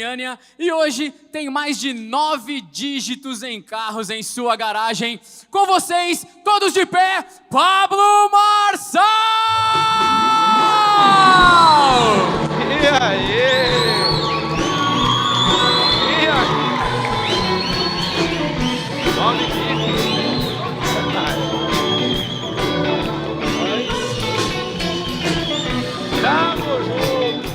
Goiânia e hoje tem mais de 9 dígitos em carros em sua garagem. Com vocês, todos de pé, Pablo Marçal! E aí? Nome Tamo junto!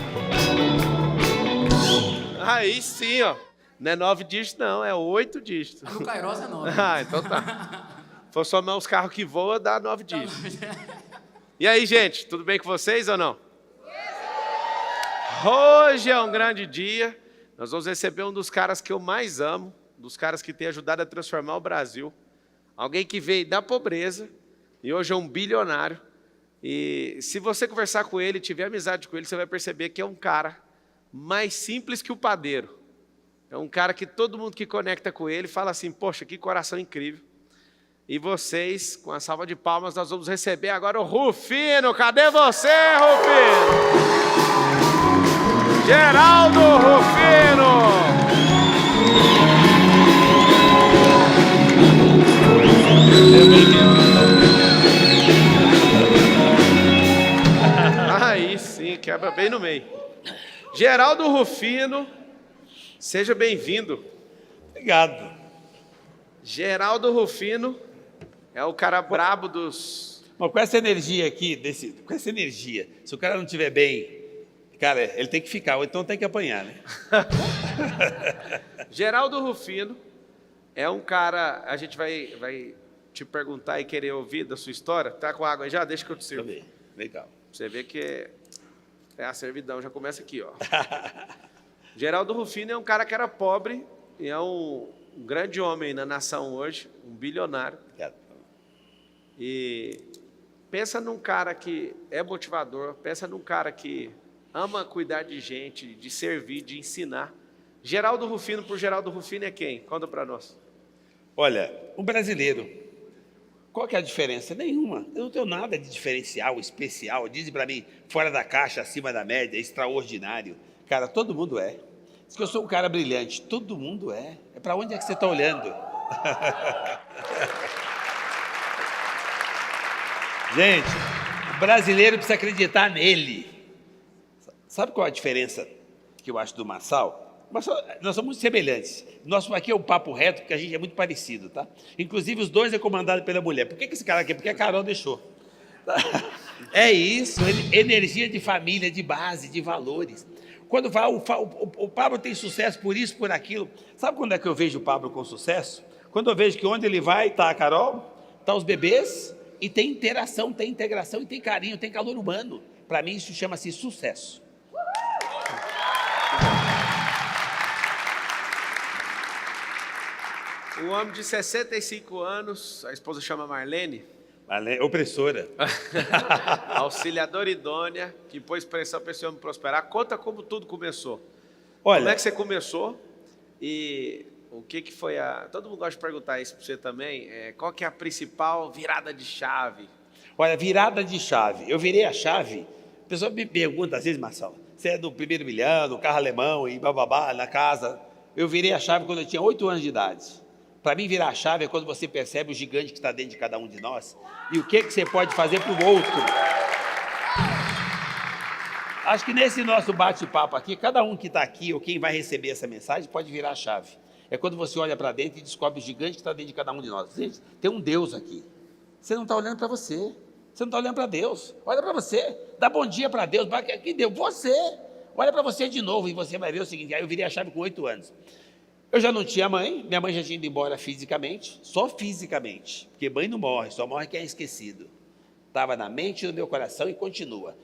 Aí sim, ó. Não é 9 dígitos, não, é 8 dígitos. No Kairos é 9. Ah, então tá. Se for somar os carros que voam, dá 9 dígitos. E aí, gente, tudo bem com vocês ou não? Hoje é um grande dia. Nós vamos receber um dos caras que eu mais amo, dos caras que tem ajudado a transformar o Brasil. Alguém que veio da pobreza e hoje é um bilionário. E se você conversar com ele, tiver amizade com ele, você vai perceber que é um cara mais simples que o padeiro. É um cara que todo mundo que conecta com ele fala assim, poxa, que coração incrível. E vocês, com a salva de palmas, nós vamos receber agora o Rufino. Cadê você, Rufino? Geraldo Rufino! Aí sim, quebra bem no meio. Geraldo Rufino, seja bem-vindo. Obrigado. Geraldo Rufino é o cara brabo dos... Mas com essa energia aqui, com essa energia, se o cara não estiver bem, cara, ele tem que ficar, ou então tem que apanhar, né? Geraldo Rufino é um cara, a gente vai te perguntar e querer ouvir da sua história. Tá com água aí já? Deixa que eu te sirvo. Legal. Você vê que é a servidão, já começa aqui, ó. Geraldo Rufino é um cara que era pobre e é um grande homem na nação hoje, um bilionário. Obrigado. E pensa num cara que é motivador, pensa num cara que ama cuidar de gente, de servir, de ensinar. Geraldo Rufino por Geraldo Rufino é quem? Conta para nós. Olha, o brasileiro, qual que é a diferença? Nenhuma. Eu não tenho nada de diferencial, especial. Dizem para mim, fora da caixa, acima da média, extraordinário. Cara, todo mundo é. Diz que eu sou um cara brilhante. Todo mundo é. É para onde é que você está olhando? Gente, o brasileiro precisa acreditar nele. Sabe qual é a diferença que eu acho do Marçal? Nós somos muito semelhantes. Nosso aqui é um papo reto, porque a gente é muito parecido, tá? Inclusive, os dois é comandado pela mulher. Por que esse cara aqui? Porque a Carol deixou. É isso, energia de família, de base, de valores. Quando vai, o Pablo tem sucesso por isso, por aquilo. Sabe quando é que eu vejo o Pablo com sucesso? Quando eu vejo que onde ele vai, está a Carol, está os bebês, e tem interação, tem integração, e tem carinho, tem calor humano. Para mim, isso chama-se sucesso. Um homem de 65 anos, a esposa chama Marlene. Opressora. Auxiliadora idônea, que pôs pressão para esse homem prosperar. Conta como tudo começou. Olha, como é que você começou e o que foi a... Todo mundo gosta de perguntar isso para você também. Qual que é a principal virada de chave? Olha, virada de chave. Eu virei a chave. A pessoa me pergunta às vezes, Marcelo, você é do primeiro milhão, do carro alemão e bababá, na casa. Eu virei a chave quando eu tinha 8 anos de idade. Para mim, virar a chave é quando você percebe o gigante que está dentro de cada um de nós e o que você pode fazer para o outro. Acho que nesse nosso bate-papo aqui, cada um que está aqui ou quem vai receber essa mensagem pode virar a chave. É quando você olha para dentro e descobre o gigante que está dentro de cada um de nós. Gente, tem um Deus aqui. Você não está olhando para você. Você não está olhando para Deus. Olha para você. Dá bom dia para Deus. Que Deus? Você. Olha para você de novo e você vai ver o seguinte. Aí eu virei a chave com 8 anos. Eu já não tinha mãe, minha mãe já tinha ido embora fisicamente, só fisicamente, porque mãe não morre, só morre quem é esquecido. Estava na mente e no meu coração e continua.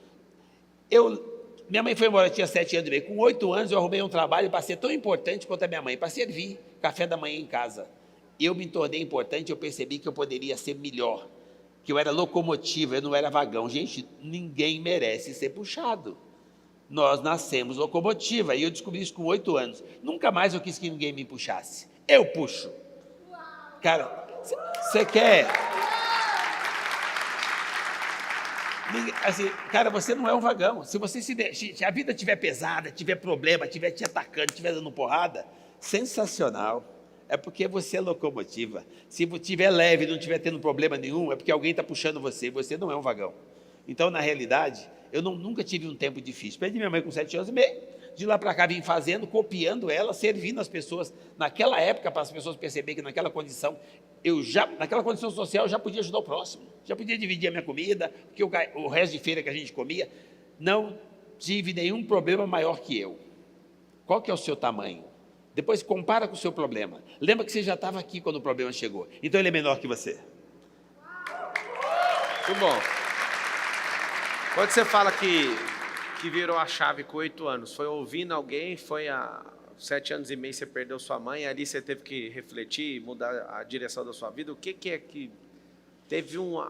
Minha mãe foi embora, eu tinha 7 anos de idade. Com 8 anos eu arrumei um trabalho para ser tão importante quanto a minha mãe, para servir café da manhã em casa. Eu me tornei importante, eu percebi que eu poderia ser melhor, que eu era locomotiva, eu não era vagão. Gente, ninguém merece ser puxado. Nós nascemos locomotiva, e eu descobri isso com 8 anos. Nunca mais eu quis que ninguém me puxasse. Eu puxo. Cara, você quer... Assim, cara, você não é um vagão. Se você se a vida estiver pesada, tiver problema, estiver te atacando, estiver dando porrada, sensacional. É porque você é locomotiva. Se estiver leve e não estiver tendo problema nenhum, é porque alguém está puxando você. Você não é um vagão. Então, na realidade, eu nunca tive um tempo difícil. Perdi minha mãe com 7 anos e meio. De lá para cá, vim fazendo, copiando ela, servindo as pessoas. Naquela época, para as pessoas perceberem que naquela condição, naquela condição social, eu já podia ajudar o próximo. Já podia dividir a minha comida, porque o resto de feira que a gente comia. Não tive nenhum problema maior que eu. Qual que é o seu tamanho? Depois compara com o seu problema. Lembra que você já estava aqui quando o problema chegou. Então ele é menor que você. Muito bom. Quando você fala que virou a chave com 8 anos, foi ouvindo alguém, foi há 7 anos e meio você perdeu sua mãe, ali você teve que refletir, mudar a direção da sua vida. O que é que teve um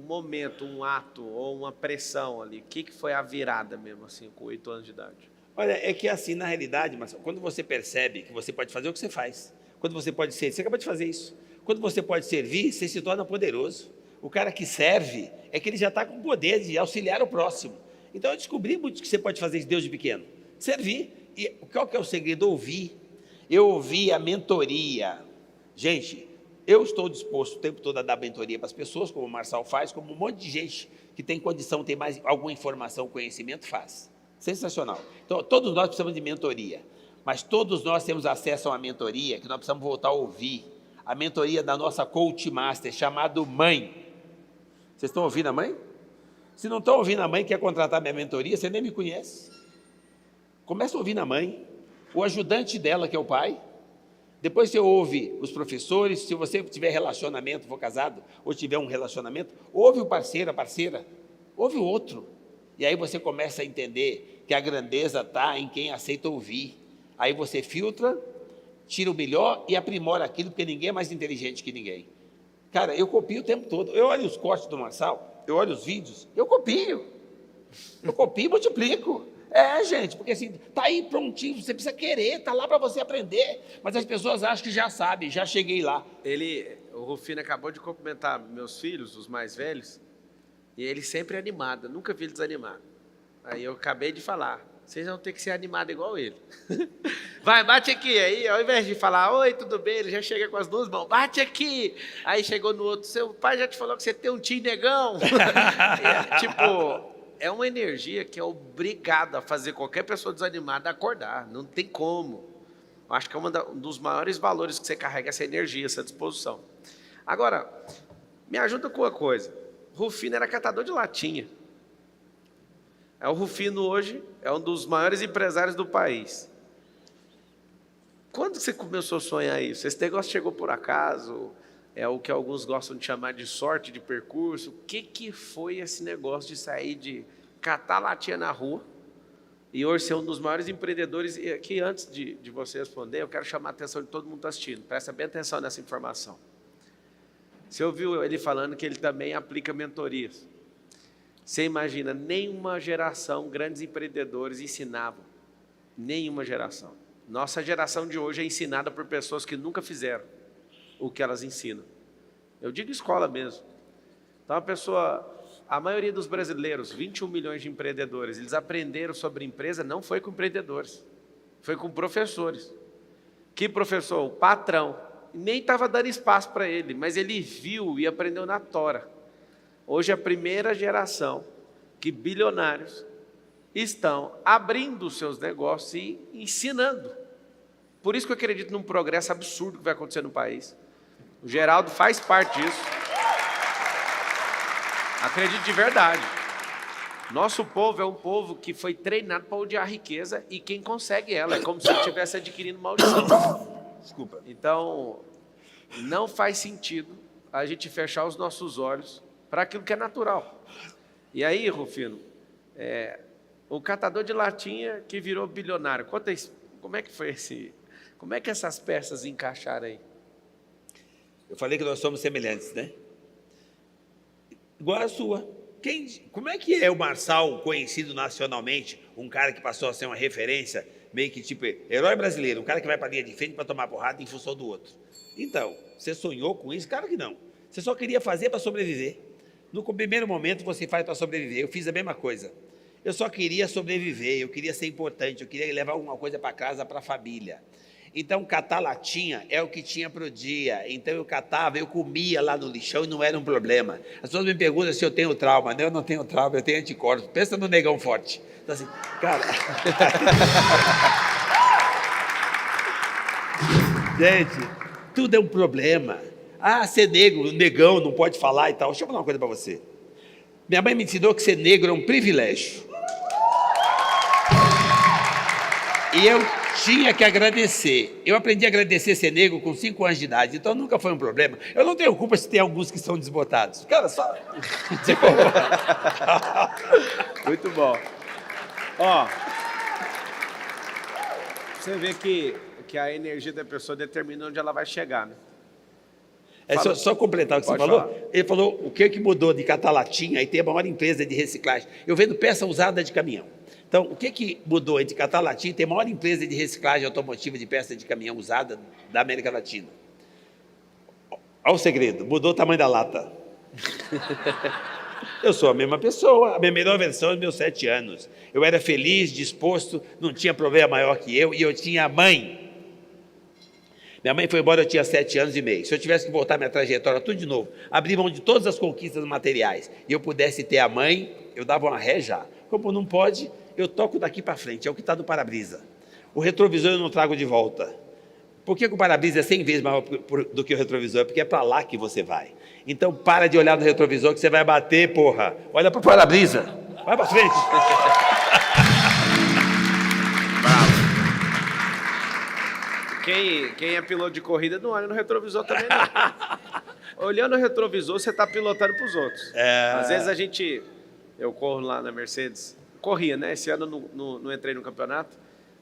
momento, um ato ou uma pressão ali? O que foi a virada mesmo, assim, com 8 anos de idade? Olha, é que assim, na realidade, Marcelo, quando você percebe que você pode fazer o que você faz, quando você pode ser, você acabou de fazer isso, quando você pode servir, você se torna poderoso. O cara que serve é que ele já está com o poder de auxiliar o próximo. Então eu descobri muito que você pode fazer isso Deus de pequeno, servir. E qual que é o segredo? Ouvir. Eu ouvi a mentoria. Gente, eu estou disposto o tempo todo a dar mentoria para as pessoas, como o Marçal faz, como um monte de gente que tem condição, tem mais alguma informação, conhecimento, faz. Sensacional. Então, todos nós precisamos de mentoria, mas todos nós temos acesso a uma mentoria que nós precisamos voltar a ouvir. A mentoria da nossa coach master, chamado Mãe. Vocês estão ouvindo a mãe? Se não estão ouvindo a mãe, quer contratar minha mentoria, você nem me conhece. Começa a ouvir a mãe, o ajudante dela, que é o pai. Depois você ouve os professores, se você tiver relacionamento, for casado, ou tiver um relacionamento, ouve o parceiro, a parceira, ouve o outro. E aí você começa a entender que a grandeza está em quem aceita ouvir. Aí você filtra, tira o melhor e aprimora aquilo, porque ninguém é mais inteligente que ninguém. Cara, eu copio o tempo todo. Eu olho os cortes do Marçal, eu olho os vídeos, eu copio e multiplico. É, gente, porque assim, está aí prontinho, você precisa querer, está lá para você aprender. Mas as pessoas acham que já sabem, já cheguei lá. O Rufino acabou de cumprimentar meus filhos, os mais velhos, e ele sempre é animado, eu nunca vi ele desanimado. Aí eu acabei de falar, vocês vão ter que ser animados igual ele. Vai, bate aqui. Aí, ao invés de falar, oi, tudo bem, ele já chega com as 2 mãos, bate aqui. Aí chegou no outro, seu pai já te falou que você tem um tio negão. É uma energia que é obrigada a fazer qualquer pessoa desanimada acordar, não tem como. Eu acho que é um dos maiores valores que você carrega, essa energia, essa disposição. Agora, me ajuda com uma coisa. Rufino era catador de latinha. O Rufino hoje é um dos maiores empresários do país. Quando você começou a sonhar isso? Esse negócio chegou por acaso? É o que alguns gostam de chamar de sorte de percurso. O que foi esse negócio de sair de catar latinha na rua e hoje ser um dos maiores empreendedores? E aqui, antes de você responder, eu quero chamar a atenção de todo mundo que está assistindo. Presta bem atenção nessa informação. Você ouviu ele falando que ele também aplica mentorias. Você imagina, nenhuma geração, grandes empreendedores ensinavam. Nenhuma geração. Nossa geração de hoje é ensinada por pessoas que nunca fizeram o que elas ensinam. Eu digo escola mesmo. Então a maioria dos brasileiros, 21 milhões de empreendedores, eles aprenderam sobre empresa, não foi com empreendedores, foi com professores. Que professor? O patrão. Nem estava dando espaço para ele, mas ele viu e aprendeu na tora. Hoje é a primeira geração que bilionários estão abrindo seus negócios e ensinando. Por isso que eu acredito num progresso absurdo que vai acontecer no país. O Geraldo faz parte disso. Acredito de verdade. Nosso povo é um povo que foi treinado para odiar a riqueza e quem consegue ela. É como se ele estivesse adquirindo maldição. Desculpa. Então, não faz sentido a gente fechar os nossos olhos para aquilo que é natural. E aí, Rufino, o catador de latinha que virou bilionário. Conta isso, como é que foi como é que essas peças encaixaram aí? Eu falei que nós somos semelhantes, né? Igual a sua. Como é que é o Marçal, conhecido nacionalmente, um cara que passou a ser uma referência, meio que tipo herói brasileiro, um cara que vai para a linha de frente para tomar porrada em função do outro? Então, você sonhou com isso? Claro que não. Você só queria fazer para sobreviver. No primeiro momento você faz para sobreviver. Eu fiz a mesma coisa. Eu só queria sobreviver, eu queria ser importante, eu queria levar alguma coisa para casa, para a família. Então, catar latinha é o que tinha para o dia. Então, eu catava, eu comia lá no lixão e não era um problema. As pessoas me perguntam se eu tenho trauma. Não, eu não tenho trauma, eu tenho anticorpos. Pensa no negão forte. Então, assim, cara... Gente, tudo é um problema. Ah, ser negro, negão, não pode falar e tal. Deixa eu falar uma coisa para você. Minha mãe me ensinou que ser negro é um privilégio. E eu tinha que agradecer. Eu aprendi a agradecer ser negro com 5 anos de idade, então nunca foi um problema. Eu não tenho culpa se tem alguns que são desbotados. Cara, só... Muito bom. Ó, você vê que a energia da pessoa determina onde ela vai chegar, né? É só completar o que você falou. Falar. Ele falou o que mudou de catar latinha e ter a maior empresa de reciclagem. Eu vendo peça usada de caminhão. Então, o que mudou entre catar latinha e ter a maior empresa de reciclagem automotiva de peça de caminhão usada da América Latina? Olha o segredo, mudou o tamanho da lata. Eu sou a mesma pessoa, a minha melhor versão dos meus 7 anos. Eu era feliz, disposto, não tinha problema maior que eu, e eu tinha a mãe. Minha mãe foi embora, eu tinha 7 anos e meio. Se eu tivesse que voltar minha trajetória tudo de novo, abrir mão de todas as conquistas materiais, e eu pudesse ter a mãe, eu dava uma ré já. Como não pode, eu toco daqui para frente, é o que está no para-brisa. O retrovisor eu não trago de volta. Por que o para-brisa é 100 vezes maior do que o retrovisor? Porque é para lá que você vai. Então para de olhar no retrovisor que você vai bater, porra. Olha para o para-brisa, vai para frente. Quem é piloto de corrida não olha no retrovisor também, não. Olhando no retrovisor, você está pilotando para os outros. Às vezes eu corro lá na Mercedes, corria, né? Esse ano não entrei no campeonato,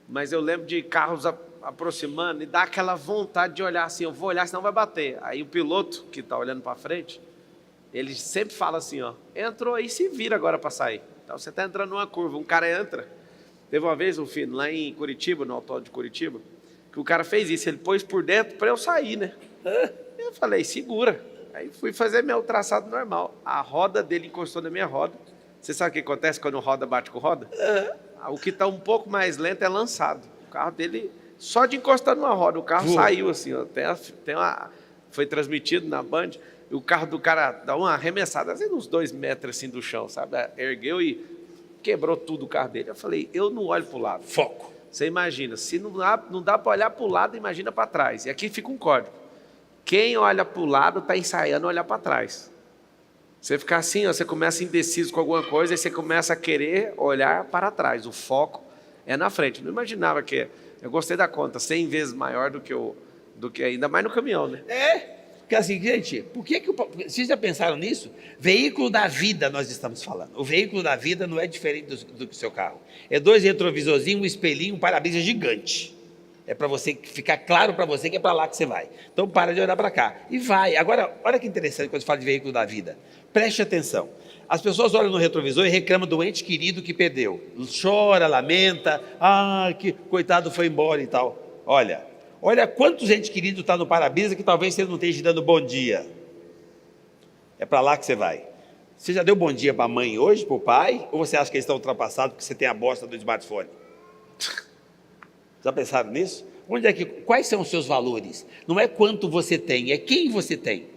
mas eu lembro de carros aproximando e dá aquela vontade de olhar assim, eu vou olhar, senão vai bater. Aí o piloto que está olhando para frente, ele sempre fala assim, ó, entrou aí, se vira agora para sair. Então você está entrando numa curva, um cara entra. Teve uma vez, lá em Curitiba, no autódromo de Curitiba, que o cara fez isso, ele pôs por dentro para eu sair, né? Eu falei, segura. Aí fui fazer meu traçado normal. A roda dele encostou na minha roda. Você sabe o que acontece quando roda bate com roda? O que está um pouco mais lento é lançado. O carro dele, só de encostar numa roda, o carro saiu assim, ó, foi transmitido na Band, e o carro do cara dá uma arremessada, assim, uns 2 metros assim do chão, sabe? Ergueu e quebrou tudo o carro dele. Eu falei, eu não olho para o lado. Foco. Você imagina, se não dá para olhar para o lado, imagina para trás. E aqui fica um código. Quem olha para o lado está ensaiando olhar para trás. Você fica assim, ó, você começa indeciso com alguma coisa, e você começa a querer olhar para trás. O foco é na frente. Não imaginava que... Eu gostei da conta, 100 vezes maior do que ainda mais no caminhão, né? Porque assim, gente, vocês já pensaram nisso? Veículo da vida nós estamos falando. O veículo da vida não é diferente do que o seu carro. É 2 retrovisorzinhos, um espelhinho, um para-brisa gigante. É para você ficar claro para você que é para lá que você vai. Então para de olhar para cá e vai. Agora, olha que interessante quando você fala de veículo da vida. Preste atenção. As pessoas olham no retrovisor e reclamam do ente querido que perdeu. Chora, lamenta, que coitado foi embora e tal. Olha quantos entes queridos está no para-brisa que talvez você não esteja dando bom dia. É para lá que você vai. Você já deu bom dia para a mãe hoje, para o pai? Ou você acha que eles estão ultrapassados porque você tem a bosta do smartphone? Já pensaram nisso? Quais são os seus valores? Não é quanto você tem, é quem você tem.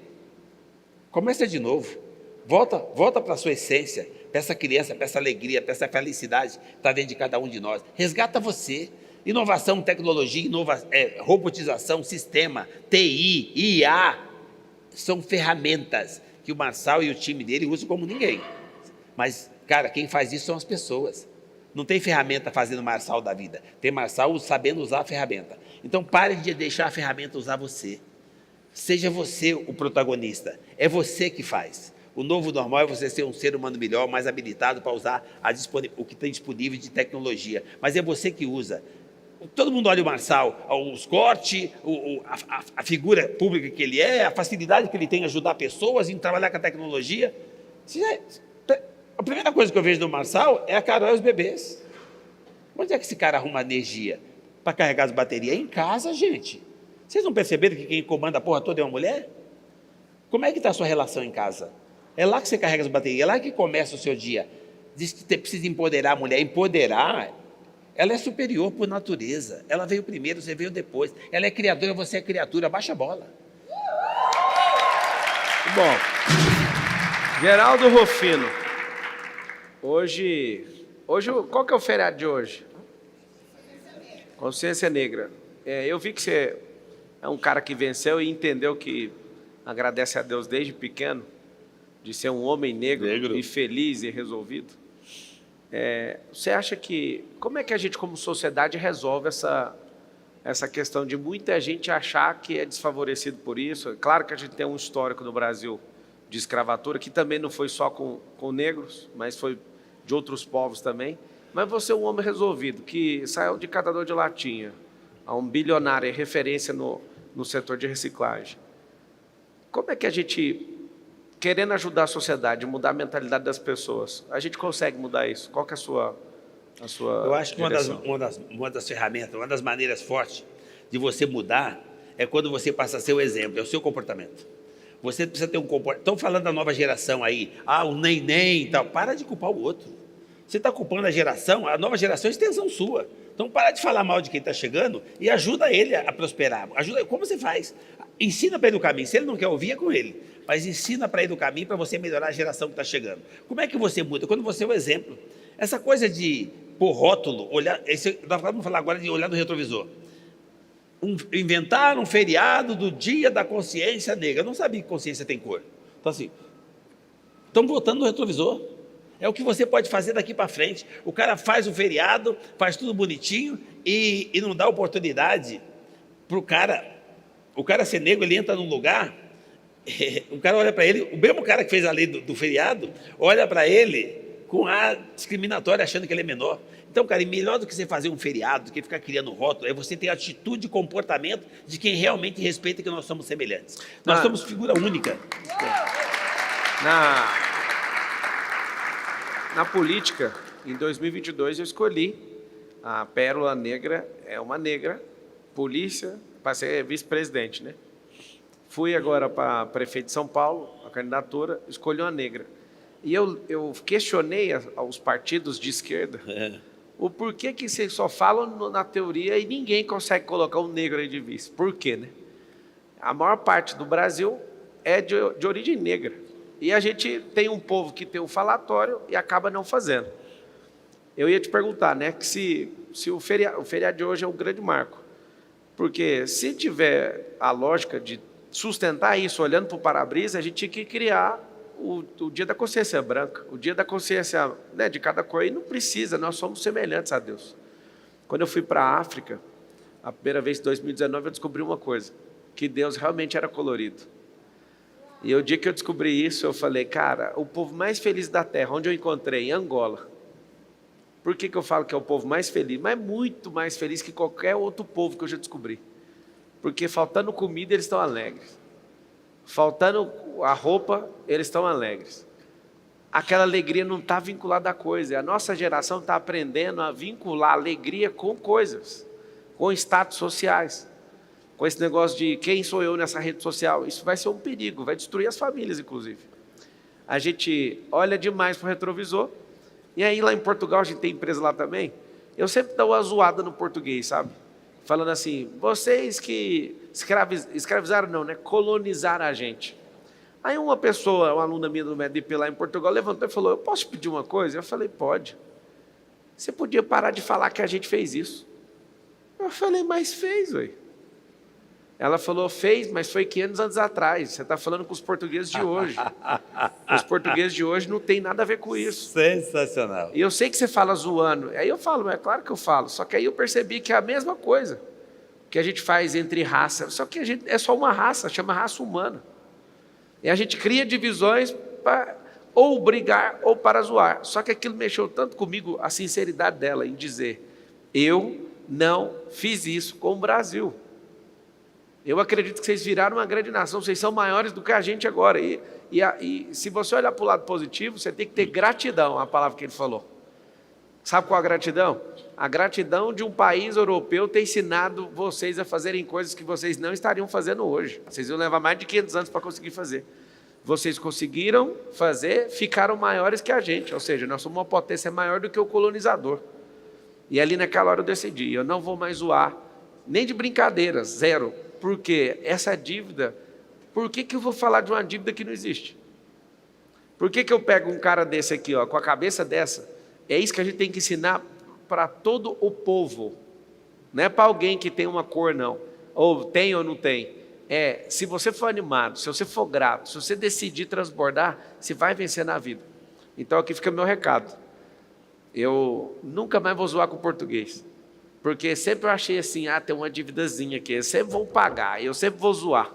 Começa de novo. Volta para a sua essência, para essa criança, para essa alegria, para essa felicidade que está dentro de cada um de nós. Resgata você. Inovação, tecnologia, robotização, sistema, TI, IA, são ferramentas que o Marçal e o time dele usam como ninguém. Mas, cara, quem faz isso são as pessoas. Não tem ferramenta fazendo Marçal da vida. Tem Marçal sabendo usar a ferramenta. Então, pare de deixar a ferramenta usar você. Seja você o protagonista. É você que faz. O novo normal é você ser um ser humano melhor, mais habilitado para usar o que tem disponível de tecnologia. Mas é você que usa. Todo mundo olha o Marçal, os cortes, a figura pública que ele é, a facilidade que ele tem em ajudar pessoas, em trabalhar com a tecnologia. A primeira coisa que eu vejo no Marçal é a Carol e os bebês. Onde é que esse cara arruma energia para carregar as baterias? É em casa, gente. Vocês não perceberam que quem comanda a porra toda é uma mulher? Como é que está a sua relação em casa? É lá que você carrega as baterias, é lá que começa o seu dia. Diz que você precisa empoderar a mulher. Empoderar, ela é superior por natureza. Ela veio primeiro, você veio depois. Ela é criadora, você é criatura. Baixa a bola. Bom, Geraldo Rufino, hoje, qual que é o feriado de hoje? Consciência Negra. Eu vi que você é um cara que venceu e entendeu que agradece a Deus desde pequeno, de ser um homem negro. E feliz e resolvido. Você acha que, como é que a gente como sociedade resolve essa questão de muita gente achar que é desfavorecido por isso? É claro que a gente tem um histórico no Brasil de escravatura, que também não foi só com negros, mas foi de outros povos também. Mas você é um homem resolvido, que saiu de catador de latinha a um bilionário, é referência no setor de reciclagem. Como é que a gente, querendo ajudar a sociedade, mudar a mentalidade das pessoas, a gente consegue mudar isso? Qual que é a sua Eu acho que direção? uma das ferramentas, uma das maneiras fortes de você mudar é quando você passa a ser o exemplo, é o seu comportamento. Você precisa ter um comportamento. Estão falando da nova geração aí, o neném e tal. Para de culpar o outro. Você está culpando a nova geração é extensão sua. Então, para de falar mal de quem está chegando e ajuda ele a prosperar. Como você faz? Ensina para ele o caminho. Se ele não quer ouvir, é com ele. Mas ensina para ele o caminho para você melhorar a geração que está chegando. Como é que você muda? Quando você é o exemplo. Essa coisa de pôr rótulo, olhar... Vamos falar agora de olhar no retrovisor. Inventaram um feriado do Dia da Consciência Negra. Eu não sabia que consciência tem cor. Então, assim, estão votando no retrovisor. É o que você pode fazer daqui para frente. O cara faz o feriado, faz tudo bonitinho e não dá oportunidade para o cara ser negro. Ele entra num lugar, o cara olha para ele, o mesmo cara que fez a lei do feriado, olha para ele com ar discriminatório, achando que ele é menor. Então, cara, melhor do que você fazer um feriado, do que ficar criando rótulo, é você ter atitude e comportamento de quem realmente respeita que nós somos semelhantes. Nós somos figura única. Na política, em 2022, eu escolhi a Pérola Negra, é uma negra, polícia, para ser vice-presidente, né? Fui agora para prefeito de São Paulo, a candidatura, escolhi uma negra. E eu questionei aos partidos de esquerda o porquê que vocês só falam na teoria e ninguém consegue colocar um negro aí de vice. Por quê, né? A maior parte do Brasil é de origem negra. E a gente tem um povo que tem um falatório e acaba não fazendo. Eu ia te perguntar, né, que se o feriado de hoje é um grande marco. Porque se tiver a lógica de sustentar isso, olhando para o para-brisa, a gente tinha que criar o dia da consciência branca, o dia da consciência, né, de cada cor. E não precisa, nós somos semelhantes a Deus. Quando eu fui para a África, a primeira vez em 2019, eu descobri uma coisa, que Deus realmente era colorido. E o dia que eu descobri isso, eu falei, cara, o povo mais feliz da terra, onde eu encontrei? Em Angola. Por que eu falo que é o povo mais feliz? Mas é muito mais feliz que qualquer outro povo que eu já descobri. Porque faltando comida, eles estão alegres. Faltando a roupa, eles estão alegres. Aquela alegria não está vinculada a coisa. A nossa geração está aprendendo a vincular a alegria com coisas, com status sociais. Com esse negócio de quem sou eu nessa rede social, isso vai ser um perigo, vai destruir as famílias, inclusive. A gente olha demais para o retrovisor, e aí lá em Portugal, a gente tem empresa lá também, eu sempre dou uma zoada no português, sabe? Falando assim, vocês que escravizaram não, né? Colonizaram a gente. Aí uma pessoa, uma aluna minha do MEDP lá em Portugal, levantou e falou, eu posso pedir uma coisa? Eu falei, pode. Você podia parar de falar que a gente fez isso. Eu falei, mas fez, ué. Ela falou, fez, mas foi 500 anos atrás. Você está falando com os portugueses de hoje. Os portugueses de hoje não tem nada a ver com isso. Sensacional. E eu sei que você fala zoando. Aí eu falo, é claro que eu falo. Só que aí eu percebi que é a mesma coisa que a gente faz entre raça. Só que a gente é só uma raça, chama raça humana. E a gente cria divisões para ou brigar ou para zoar. Só que aquilo mexeu tanto comigo, a sinceridade dela em dizer, eu não fiz isso com o Brasil. Eu acredito que vocês viraram uma grande nação, vocês são maiores do que a gente agora. E se você olhar para o lado positivo, você tem que ter gratidão, a palavra que ele falou. Sabe qual a gratidão? A gratidão de um país europeu ter ensinado vocês a fazerem coisas que vocês não estariam fazendo hoje. Vocês iam levar mais de 500 anos para conseguir fazer. vocês conseguiram fazer, ficaram maiores que a gente. Ou seja, nós somos uma potência maior do que o colonizador. E ali naquela hora eu decidi, eu não vou mais zoar, nem de brincadeira, zero. Porque essa dívida, por que eu vou falar de uma dívida que não existe? Por que eu pego um cara desse aqui, ó, com a cabeça dessa? É isso que a gente tem que ensinar para todo o povo. Não é para alguém que tem uma cor, não. Ou tem ou não tem. Se você for animado, se você for grato, se você decidir transbordar, você vai vencer na vida. Então aqui fica meu recado. Eu nunca mais vou zoar com o português. Porque sempre eu achei assim, tem uma dívidazinha aqui, eu sempre vou pagar, eu sempre vou zoar.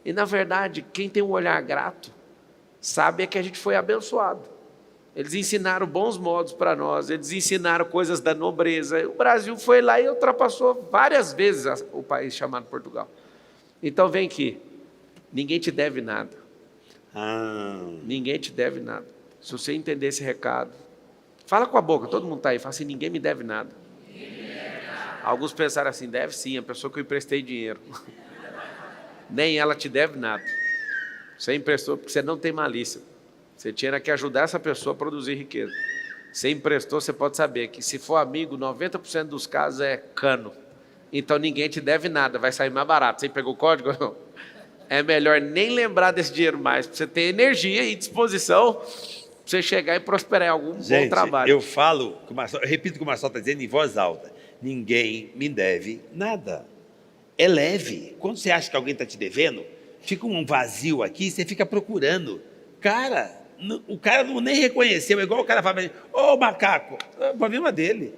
E na verdade, quem tem um olhar grato, sabe que a gente foi abençoado. Eles ensinaram bons modos para nós, eles ensinaram coisas da nobreza. O Brasil foi lá e ultrapassou várias vezes o país chamado Portugal. Então vem aqui, ninguém te deve nada. Ninguém te deve nada. Se você entender esse recado, fala com a boca, todo mundo está aí, fala assim, ninguém me deve nada. Alguns pensaram assim, deve sim, a pessoa que eu emprestei dinheiro. Nem ela te deve nada. Você emprestou porque você não tem malícia. Você tinha que ajudar essa pessoa a produzir riqueza. Você emprestou, você pode saber que se for amigo, 90% dos casos é cano. Então ninguém te deve nada, vai sair mais barato. Você pegou o código? Não. É melhor nem lembrar desse dinheiro mais, para você ter energia e disposição para você chegar e prosperar em algum bom trabalho. Eu falo, eu repito o que o Marcelo está dizendo em voz alta. Ninguém me deve nada. É leve. Quando você acha que alguém está te devendo, fica um vazio aqui, você fica procurando. Cara, o cara não nem reconheceu, é igual o cara fala, ô macaco, é o problema dele.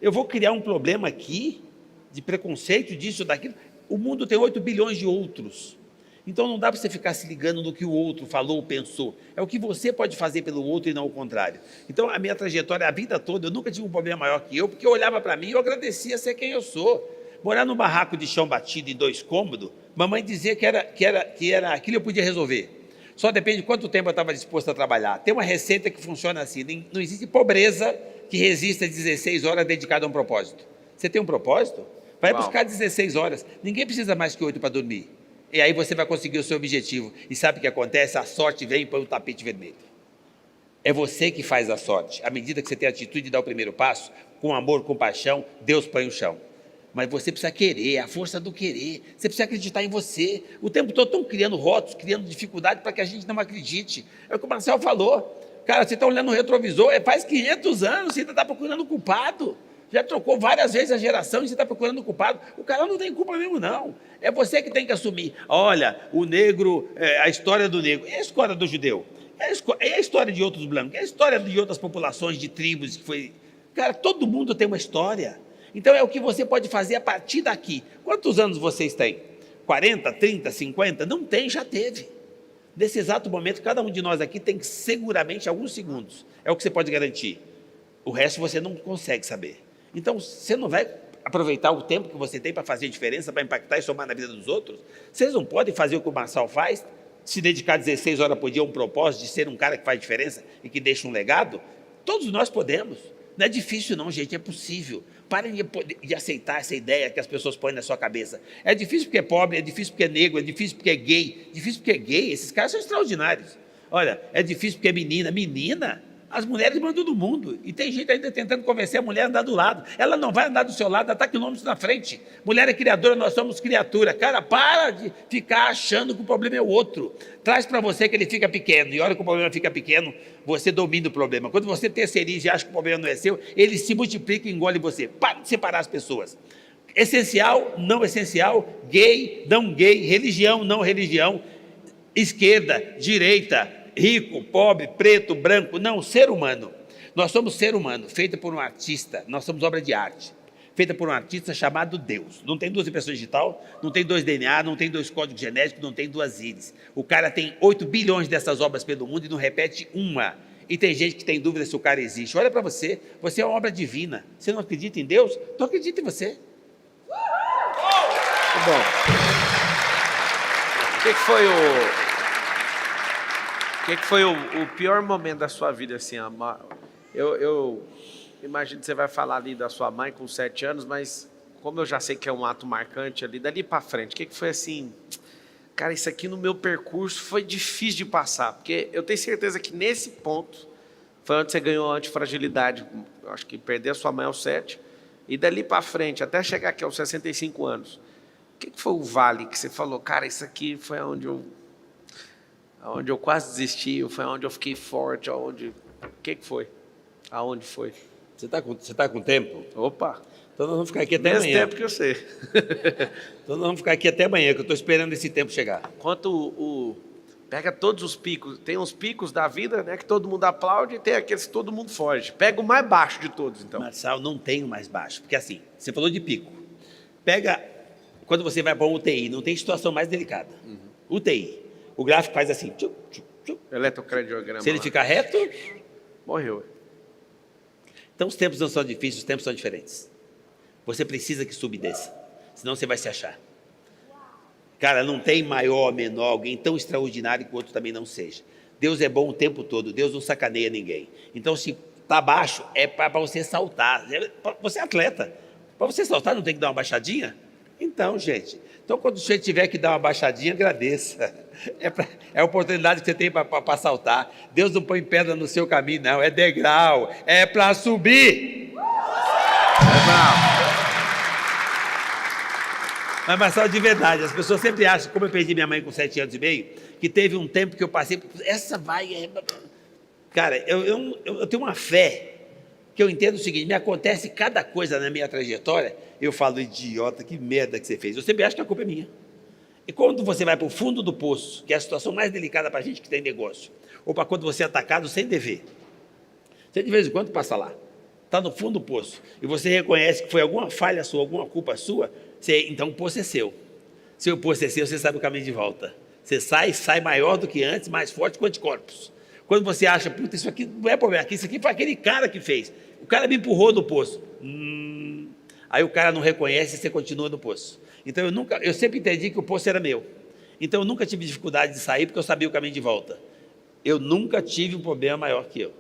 Eu vou criar um problema aqui, de preconceito, disso, daquilo. O mundo tem 8 bilhões de outros. Então não dá para você ficar se ligando no que o outro falou ou pensou. É o que você pode fazer pelo outro e não o contrário. Então a minha trajetória, a vida toda, eu nunca tive um problema maior que eu, porque eu olhava para mim e eu agradecia ser quem eu sou. Morar num barraco de chão batido em 2 cômodos, mamãe dizia que era aquilo eu podia resolver. Só depende de quanto tempo eu estava disposto a trabalhar. Tem uma receita que funciona assim, não existe pobreza que resista 16 horas dedicada a um propósito. Você tem um propósito? Vai buscar 16 horas. Ninguém precisa mais que 8 para dormir. E aí você vai conseguir o seu objetivo. E sabe o que acontece? A sorte vem e põe o tapete vermelho. É você que faz a sorte. À medida que você tem a atitude de dar o primeiro passo, com amor, com paixão, Deus põe o chão. Mas você precisa querer, a força do querer. Você precisa acreditar em você. O tempo todo estão criando rótulos, criando dificuldade para que a gente não acredite. É o que o Marcelo falou. Cara, você está olhando no retrovisor, faz 500 anos, você ainda está procurando o culpado. Já trocou várias vezes a geração e você está procurando o culpado. O cara não tem culpa mesmo, não. É você que tem que assumir. Olha, o negro, a história do negro. E a história do judeu? É a história de outros brancos. É a história de outras populações, de tribos que foi... Cara, todo mundo tem uma história. Então é o que você pode fazer a partir daqui. Quantos anos vocês têm? 40, 30, 50? Não tem, já teve. Nesse exato momento, cada um de nós aqui tem seguramente alguns segundos. É o que você pode garantir. O resto você não consegue saber. Então, você não vai aproveitar o tempo que você tem para fazer diferença, para impactar e somar na vida dos outros? Vocês não podem fazer o que o Marçal faz, se dedicar 16 horas por dia a um propósito de ser um cara que faz diferença e que deixa um legado? Todos nós podemos. Não é difícil não, gente, é possível. Parem de aceitar essa ideia que as pessoas põem na sua cabeça. É difícil porque é pobre, é difícil porque é negro, é difícil porque é gay. Difícil porque é gay, esses caras são extraordinários. Olha, é difícil porque é menina. Menina? As mulheres mandam do mundo. E tem gente ainda tentando convencer a mulher a andar do lado. Ela não vai andar do seu lado, ela está quilômetros na frente. Mulher é criadora, nós somos criatura. Cara, para de ficar achando que o problema é o outro. Traz para você que ele fica pequeno. E a hora que o problema fica pequeno, você domina o problema. Quando você terceiriza e acha que o problema não é seu, ele se multiplica e engole você. Para de separar as pessoas. Essencial, não essencial, gay, não gay, religião, não religião, esquerda, direita, rico, pobre, preto, branco, não, ser humano. Nós somos ser humano, feito por um artista, nós somos obra de arte, feita por um artista chamado Deus. Não tem 2 impressões digital, não tem 2 DNA, não tem 2 códigos genéticos, não tem 2 íris. O cara tem 8 bilhões dessas obras pelo mundo e não repete uma. E tem gente que tem dúvida se o cara existe. Olha para você, você é uma obra divina. Você não acredita em Deus? Então acredita em você. Muito bom. O que foi o pior momento da sua vida, assim? Eu imagino que você vai falar ali da sua mãe com 7 anos, mas como eu já sei que é um ato marcante ali, dali para frente, o que foi assim, cara, isso aqui no meu percurso foi difícil de passar, porque eu tenho certeza que nesse ponto foi onde você ganhou a antifragilidade. Eu acho que perder a sua mãe aos 7, e dali para frente, até chegar aqui aos 65 anos. O que foi o vale que você falou, cara, isso aqui foi onde eu quase desisti, foi onde eu fiquei forte, o que foi? Aonde foi? Você tá com tempo? Opa! Então nós vamos ficar aqui até Mesmo amanhã. tempo que eu sei. Então nós vamos ficar aqui até amanhã, que eu estou esperando esse tempo chegar. Enquanto pega todos os picos, tem uns picos da vida, né, que todo mundo aplaude, e tem aqueles que todo mundo foge. Pega o mais baixo de todos, então. Marçal, não tem o mais baixo, porque assim, você falou de pico. Pega, quando você vai para um UTI, não tem situação mais delicada. UTI, o gráfico faz assim, tchup, tchup, tchup. Eletrocardiograma. Se ele lá. ficar reto, Morreu. então os tempos não são difíceis, os tempos são diferentes. Você precisa que suba e desça, senão você vai se achar. Cara, não tem maior, menor, alguém tão extraordinário que o outro também não seja. Deus é bom o tempo todo, Deus não sacaneia ninguém. Então, se está baixo, é para você saltar. Você é atleta. Para você saltar, não tem que dar uma baixadinha? Então, gente, quando você tiver que dar uma baixadinha, agradeça. É a oportunidade que você tem para saltar. Deus não põe pedra no seu caminho, não. É degrau. É para subir. Mas, Marcelo, de verdade, as pessoas sempre acham, como eu perdi minha mãe com 7 anos e meio, que teve um tempo que eu passei, Cara, eu tenho uma fé, que eu entendo o seguinte, me acontece cada coisa na minha trajetória, eu falo, idiota, que merda que você fez. Eu sempre acho que a culpa é minha. E quando você vai para o fundo do poço, que é a situação mais delicada para a gente que tem negócio, ou para quando você é atacado sem dever, você de vez em quando passa lá, está no fundo do poço, e você reconhece que foi alguma falha sua, alguma culpa sua, então o poço é seu. Se o poço é seu, você sabe o caminho de volta. Você sai maior do que antes, mais forte com anticorpos. Quando você acha, puta, isso aqui não é problema, isso aqui foi aquele cara que fez. O cara me empurrou no poço. Aí o cara não reconhece e você continua no poço. Então eu sempre entendi que o poço era meu. Então eu nunca tive dificuldade de sair porque eu sabia o caminho de volta. Eu nunca tive um problema maior que eu.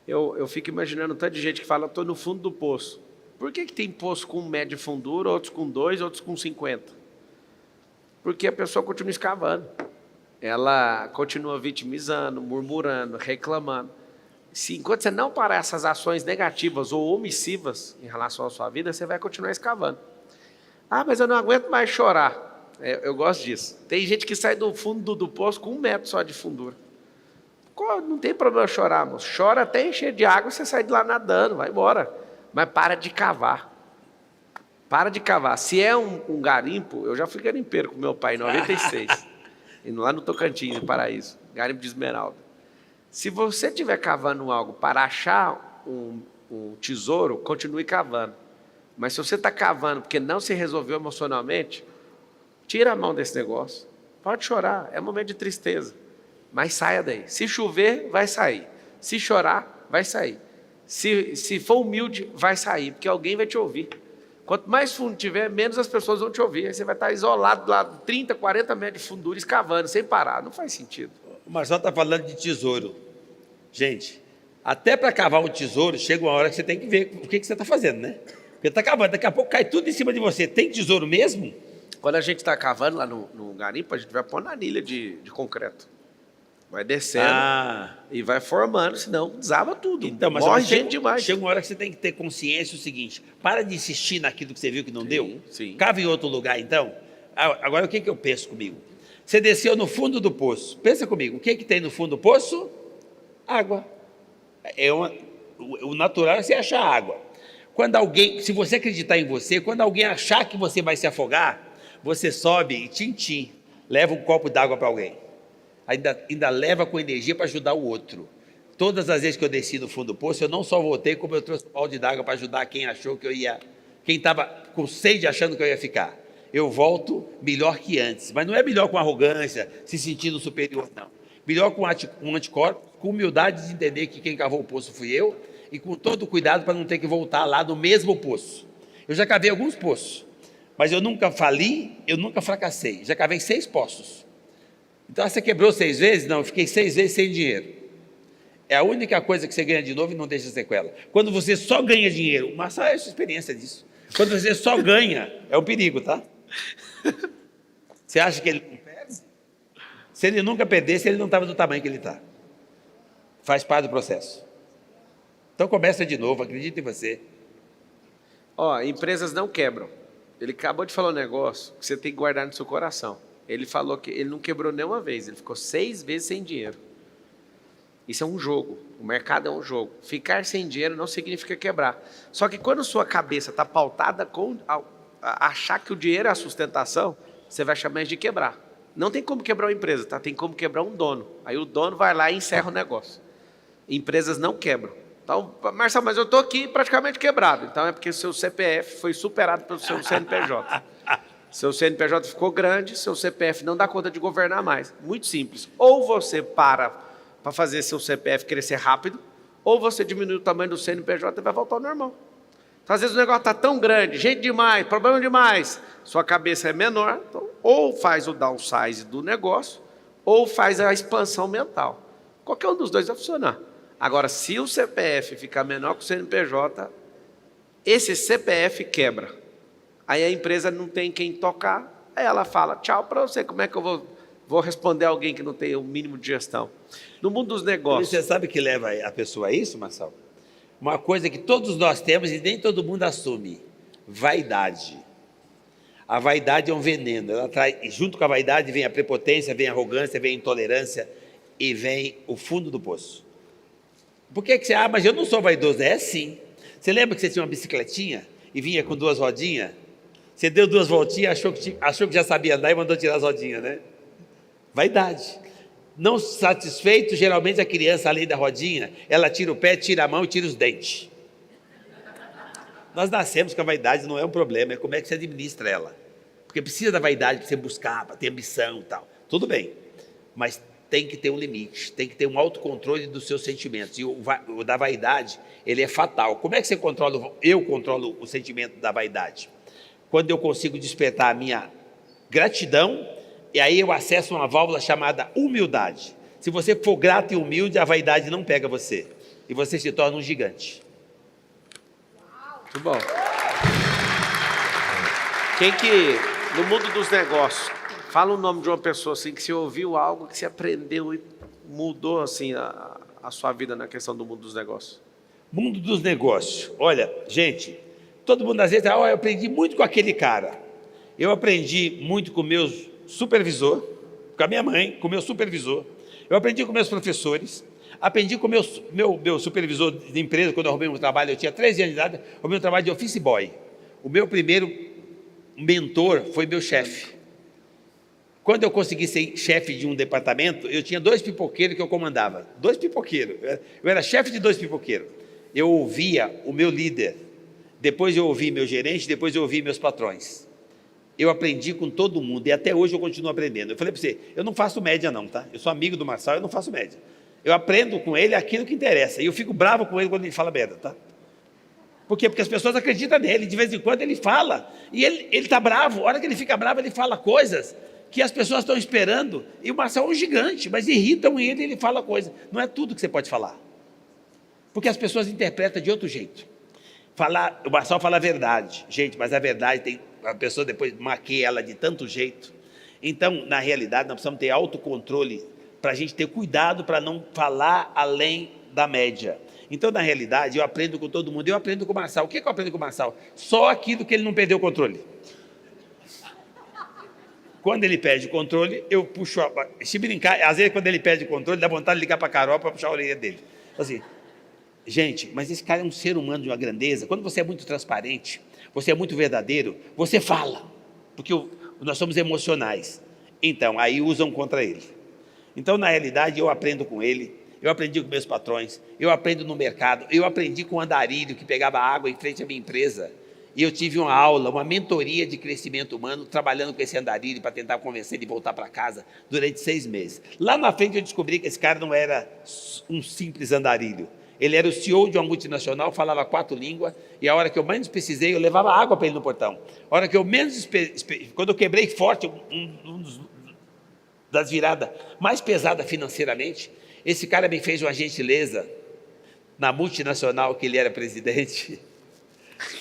Eu fico imaginando tanta gente que fala, estou no fundo do poço. Por que tem poço com média fundura, outros com 2, outros com 50? Porque a pessoa continua escavando. Ela continua vitimizando, murmurando, reclamando. Enquanto você não parar essas ações negativas ou omissivas em relação à sua vida, você vai continuar escavando. Ah, mas eu não aguento mais chorar. Eu gosto disso. Tem gente que sai do fundo do poço com 1 metro só de fundura. Não tem problema chorar, moço. Chora até encher de água e você sai de lá nadando, vai embora. Mas para de cavar. Para de cavar. Se é um garimpo, eu já fui garimpeiro com meu pai em 96. Indo lá no Tocantins, no Paraíso. Garimpo de esmeralda. Se você estiver cavando algo para achar um tesouro, continue cavando. Mas se você está cavando porque não se resolveu emocionalmente, tira a mão desse negócio. Pode chorar, é um momento de tristeza. Mas saia daí. Se chover, vai sair. Se chorar, vai sair. Se for humilde, vai sair, porque alguém vai te ouvir. Quanto mais fundo tiver, menos as pessoas vão te ouvir. Aí você vai estar isolado lá, 30, 40 metros de fundura, escavando, sem parar. Não faz sentido. O Marcelo está falando de tesouro. Gente, até para cavar um tesouro, chega uma hora que você tem que ver o que você está fazendo, né? Porque está cavando, daqui a pouco cai tudo em cima de você. Tem tesouro mesmo? Quando a gente está cavando lá no garimpo, a gente vai pôr na anilha de concreto. Vai descendo e vai formando, senão desaba tudo. Então, mas morre gente demais. Chega uma hora que você tem que ter consciência do seguinte, para de insistir naquilo que você viu que não deu. Sim. Cava em outro lugar, então. Agora, o que eu penso comigo? Você desceu no fundo do poço. Pensa comigo, o que tem no fundo do poço? Água. O natural é você achar água. Quando alguém, se você acreditar em você, quando alguém achar que você vai se afogar, você sobe e tchim, leva um copo d'água para alguém. Ainda leva com energia para ajudar o outro. Todas as vezes que eu desci no fundo do poço, eu não só voltei, como eu trouxe um balde d'água para ajudar quem achou que eu ia, quem estava com sede achando que eu ia ficar. Eu volto melhor que antes, mas não é melhor com arrogância, se sentindo superior, não. Melhor com um anticorpo, com humildade de entender que quem cavou o poço fui eu, e com todo cuidado para não ter que voltar lá no mesmo poço. Eu já cavei alguns poços, mas eu nunca fali, eu nunca fracassei. Já cavei 6 poços. Então, você quebrou 6 vezes? Não, eu fiquei 6 vezes sem dinheiro. É a única coisa que você ganha de novo e não deixa sequela. Quando você só ganha dinheiro, mas só é a sua experiência disso. Quando você só ganha, é um perigo, tá? Você acha que ele não perde? Se ele nunca perdesse, ele não estava do tamanho que ele está. Faz parte do processo. Então começa de novo, acredita em você. Ó, empresas não quebram. Ele acabou de falar um negócio que você tem que guardar no seu coração. Ele falou que ele não quebrou nenhuma vez, ele ficou 6 vezes sem dinheiro. Isso é um jogo, o mercado é um jogo. Ficar sem dinheiro não significa quebrar. Só que quando sua cabeça está pautada com achar que o dinheiro é a sustentação, você vai chamar isso de quebrar. Não tem como quebrar uma empresa, tá? Tem como quebrar um dono. Aí o dono vai lá e encerra o negócio. Empresas não quebram. Então, Marcelo, mas eu estou aqui praticamente quebrado. Então é porque seu CPF foi superado pelo seu CNPJ. Seu CNPJ ficou grande, seu CPF não dá conta de governar mais. Muito simples. Ou você para fazer seu CPF crescer rápido, ou você diminui o tamanho do CNPJ e vai voltar ao normal. Então, às vezes o negócio está tão grande, gente demais, problema demais, sua cabeça é menor, então, ou faz o downsize do negócio, ou faz a expansão mental. Qualquer um dos dois vai funcionar. Agora, se o CPF ficar menor que o CNPJ, esse CPF quebra. Aí a empresa não tem quem tocar, aí ela fala, tchau para você, como é que eu vou responder a alguém que não tem o mínimo de gestão? No mundo dos negócios... Você sabe o que leva a pessoa a isso, Marcelo? Uma coisa que todos nós temos e nem todo mundo assume: vaidade. A vaidade é um veneno, ela traz, junto com a vaidade vem a prepotência, vem a arrogância, vem a intolerância e vem o fundo do poço. Por que você... mas eu não sou vaidoso. É sim. Você lembra que você tinha uma bicicletinha e vinha com 2 rodinhas? Você deu 2 voltinhas, achou que já sabia andar e mandou tirar as rodinhas, né? Vaidade. Não satisfeito, geralmente a criança, além da rodinha, ela tira o pé, tira a mão e tira os dentes. Nós nascemos com a vaidade, não é um problema, é como é que você administra ela. Porque precisa da vaidade para você buscar, para ter ambição e tal. Tudo bem, mas tem que ter um limite, tem que ter um autocontrole dos seus sentimentos. E o da vaidade, ele é fatal. Como é que você controla? Eu controlo o sentimento da vaidade. Quando eu consigo despertar a minha gratidão, e aí eu acesso uma válvula chamada humildade. Se você for grato e humilde, a vaidade não pega você. E você se torna um gigante. Muito bom. Quem que, no mundo dos negócios, fala o nome de uma pessoa assim, que você ouviu algo, que você aprendeu e mudou assim, a sua vida na questão do mundo dos negócios? Mundo dos negócios. Olha, gente, todo mundo às vezes, eu aprendi muito com aquele cara. Eu aprendi muito com o meu supervisor, com a minha mãe, com o meu supervisor. Eu aprendi com meus professores. Aprendi com o meu supervisor de empresa, quando eu arrumei um trabalho, eu tinha 13 anos de idade, arrumei um trabalho de office boy. O meu primeiro mentor foi meu chefe. Quando eu consegui ser chefe de um departamento, eu tinha 2 pipoqueiros que eu comandava. 2 pipoqueiros. Eu era chefe de 2 pipoqueiros. Eu ouvia o meu líder, depois eu ouvi meu gerente, depois eu ouvi meus patrões. Eu aprendi com todo mundo e até hoje eu continuo aprendendo. Eu falei para você, eu não faço média não, tá? Eu sou amigo do Marçal, eu não faço média. Eu aprendo com ele aquilo que interessa. E eu fico bravo com ele quando ele fala merda, tá? Por quê? Porque as pessoas acreditam nele. De vez em quando ele fala. E ele está bravo. A hora que ele fica bravo, ele fala coisas que as pessoas estão esperando. E o Marçal é um gigante, mas irritam ele e ele fala coisas. Não é tudo que você pode falar. Porque as pessoas interpretam de outro jeito. O Marçal fala a verdade. Gente, mas a verdade a pessoa depois maqueia ela de tanto jeito. Então, na realidade, nós precisamos ter autocontrole para a gente ter cuidado para não falar além da média. Então, na realidade, eu aprendo com todo mundo. Eu aprendo com o Marçal. O que eu aprendo com o Marçal? Só aquilo que ele não perdeu o controle. Quando ele perde o controle, eu puxo... Se brincar, às vezes quando ele perde o controle, dá vontade de ligar para a Carol para puxar a orelha dele. Assim, gente, mas esse cara é um ser humano de uma grandeza. Quando você é muito transparente, você é muito verdadeiro, você fala. Porque nós somos emocionais. Então, aí usam contra ele. Então, na realidade, eu aprendo com ele, eu aprendi com meus patrões, eu aprendo no mercado, eu aprendi com o andarilho que pegava água em frente à minha empresa. E eu tive uma aula, uma mentoria de crescimento humano, trabalhando com esse andarilho para tentar convencer ele de voltar para casa durante 6 meses. Lá na frente eu descobri que esse cara não era um simples andarilho. Ele era o CEO de uma multinacional, falava 4 línguas, e a hora que eu menos precisei, eu levava água para ele no portão. A hora que eu menos... Quando eu quebrei forte, das viradas mais pesadas financeiramente, esse cara me fez uma gentileza na multinacional que ele era presidente,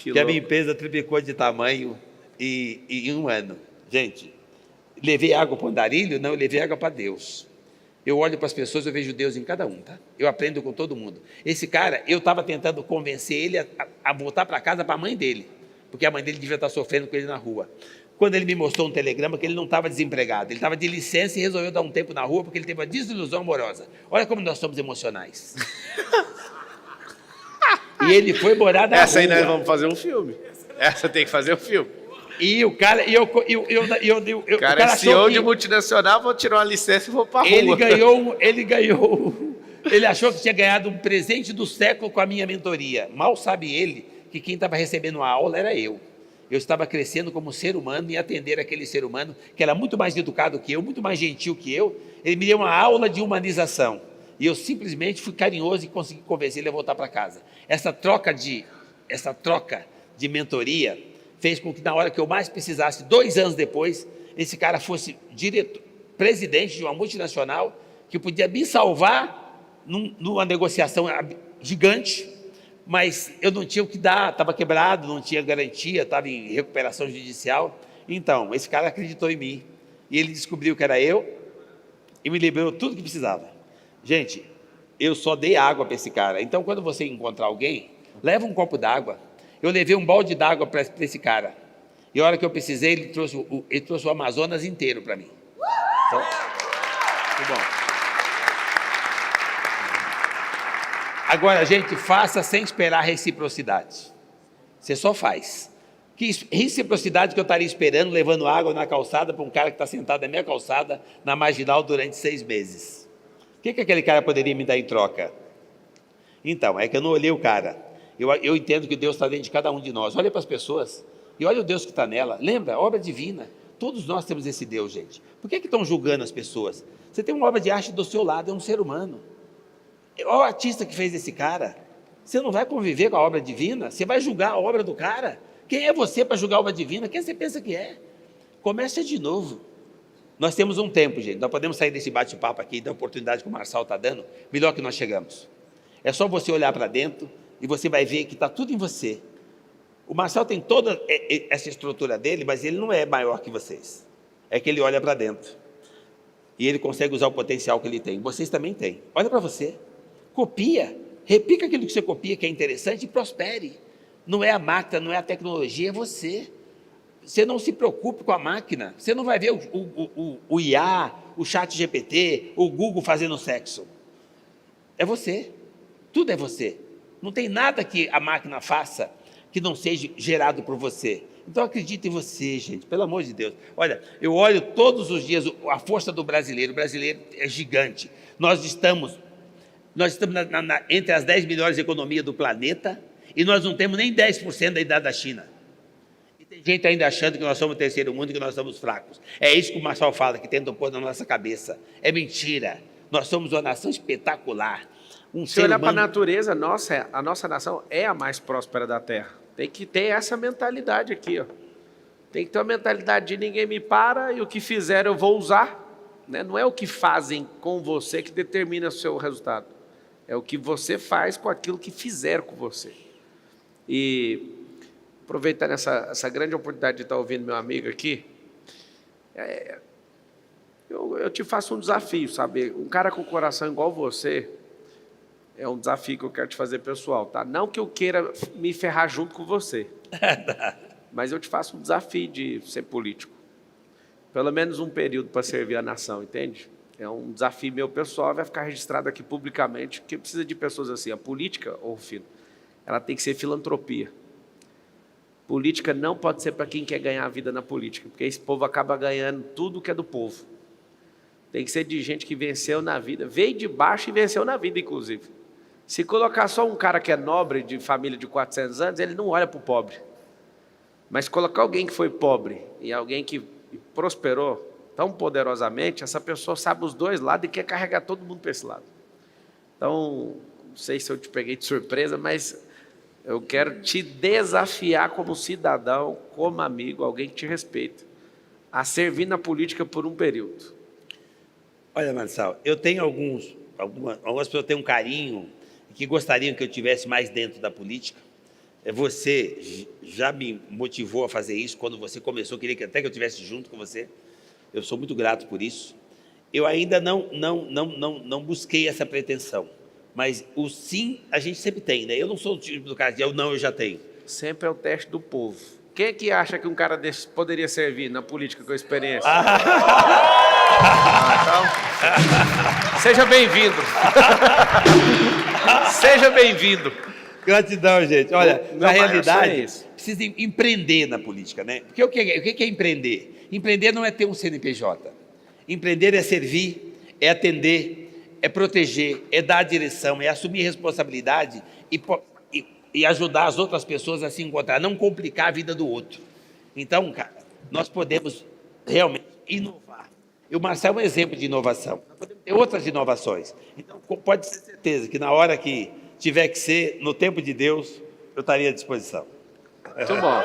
que a minha empresa triplicou de tamanho em 1 ano. Gente, Levei água para o andarilho? Não, eu levei água para Deus. Eu olho para as pessoas, eu vejo Deus em cada um, tá? Eu aprendo com todo mundo. Esse cara, eu estava tentando convencer ele a voltar para casa para a mãe dele, porque a mãe dele devia estar sofrendo com ele na rua. Quando ele me mostrou um telegrama que ele não estava desempregado, ele estava de licença e resolveu dar um tempo na rua porque ele teve uma desilusão amorosa. Olha como nós somos emocionais. E ele foi morar na rua. Essa aí nós vamos fazer um filme. Essa tem que fazer um filme. E o cara, O cara é CEO de multinacional, vou tirar uma licença e vou para a rua. Ele achou que tinha ganhado um presente do século com a minha mentoria. Mal sabe ele que quem estava recebendo a aula era eu. Eu estava crescendo como ser humano e atender aquele ser humano que era muito mais educado que eu, muito mais gentil que eu. Ele me deu uma aula de humanização. E eu simplesmente fui carinhoso e consegui convencer ele a voltar para casa. Essa troca de mentoria fez com que na hora que eu mais precisasse, 2 anos depois, esse cara fosse presidente de uma multinacional que podia me salvar numa negociação gigante, mas eu não tinha o que dar, estava quebrado, não tinha garantia, estava em recuperação judicial. Então, esse cara acreditou em mim e ele descobriu que era eu e me liberou tudo que precisava. Gente, eu só dei água para esse cara. Então, quando você encontrar alguém, leva um copo d'água. Eu levei um balde d'água para esse cara. E a hora que eu precisei, ele trouxe o Amazonas inteiro para mim. Então, muito bom. Agora, gente, faça sem esperar reciprocidade. Você só faz. Que reciprocidade que eu estaria esperando, levando água na calçada para um cara que está sentado na minha calçada, na Marginal, durante 6 meses? O que aquele cara poderia me dar em troca? Então, é que eu não olhei o cara. Eu entendo que Deus está dentro de cada um de nós. Olha para as pessoas e olha o Deus que está nela. Lembra? Obra divina. Todos nós temos esse Deus, gente. Por que estão julgando as pessoas? Você tem uma obra de arte do seu lado, é um ser humano. Olha o artista que fez esse cara. Você não vai conviver com a obra divina? Você vai julgar a obra do cara? Quem é você para julgar a obra divina? Quem você pensa que é? Comece de novo. Nós temos um tempo, gente. Nós podemos sair desse bate-papo aqui, da oportunidade que o Marçal está dando, melhor que nós chegamos. É só você olhar para dentro e você vai ver que está tudo em você. O Marçal tem toda essa estrutura dele, mas ele não é maior que vocês. É que ele olha para dentro. E ele consegue usar o potencial que ele tem. Vocês também têm. Olha para você. Copia. Repica aquilo que você copia, que é interessante, e prospere. Não é a máquina, não é a tecnologia, é você. Você não se preocupe com a máquina. Você não vai ver o IA, o chat GPT, o Google fazendo sexo. É você. Tudo é você. Não tem nada que a máquina faça que não seja gerado por você. Então acredite em você, gente, pelo amor de Deus. Olha, eu olho todos os dias a força do brasileiro. O brasileiro é gigante. Nós estamos entre as 10 melhores economias do planeta e nós não temos nem 10% da idade da China. E tem gente ainda achando que nós somos o terceiro mundo e que nós somos fracos. É isso que o Marçal fala, que tentam pôr na nossa cabeça. É mentira. Nós somos uma nação espetacular. Se olhar para a natureza, a nossa nação é a mais próspera da Terra. Tem que ter essa mentalidade aqui, ó. Tem que ter uma mentalidade de ninguém me para e o que fizer eu vou usar. Né? Não é o que fazem com você que determina o seu resultado. É o que você faz com aquilo que fizer com você. E aproveitando essa grande oportunidade de estar ouvindo meu amigo aqui, eu te faço um desafio, sabe? Um cara com coração igual você, é um desafio que eu quero te fazer pessoal, tá? Não que eu queira me ferrar junto com você, mas eu te faço um desafio de ser político. Pelo menos um período para servir a nação, entende? É um desafio meu pessoal, vai ficar registrado aqui publicamente, porque precisa de pessoas assim. A política, Rufino, ela tem que ser filantropia. Política não pode ser para quem quer ganhar a vida na política, porque esse povo acaba ganhando tudo que é do povo. Tem que ser de gente que venceu na vida, veio de baixo e venceu na vida, inclusive. Se colocar só um cara que é nobre, de família de 400 anos, ele não olha para o pobre. Mas colocar alguém que foi pobre e alguém que prosperou tão poderosamente, essa pessoa sabe os dois lados e quer carregar todo mundo para esse lado. Então, não sei se eu te peguei de surpresa, mas eu quero te desafiar como cidadão, como amigo, alguém que te respeita, a servir na política por um período. Olha, Marçal, eu tenho algumas pessoas têm um carinho que gostariam que eu tivesse mais dentro da política. Você já me motivou a fazer isso quando você começou, queria que até que eu estivesse junto com você. Eu sou muito grato por isso. Eu ainda não busquei essa pretensão. Mas o sim, a gente sempre tem, né? Eu não sou o tipo do cara que eu já tenho. Sempre é o teste do povo. Quem é que acha que um cara desse poderia servir na política com experiência? Então, seja bem-vindo. Seja bem-vindo. Gratidão, gente. Olha, na realidade, isso. precisa empreender na política, né? Porque o que é empreender? Empreender não é ter um CNPJ. Empreender é servir, é atender, é proteger, é dar direção, é assumir responsabilidade e ajudar as outras pessoas a se encontrar, não complicar a vida do outro. Então, cara, nós podemos realmente inovar. E o Marcel é um exemplo de inovação. Nós podemos ter outras inovações. Então, pode ter certeza que na hora que tiver que ser, no tempo de Deus, eu estaria à disposição. Muito bom.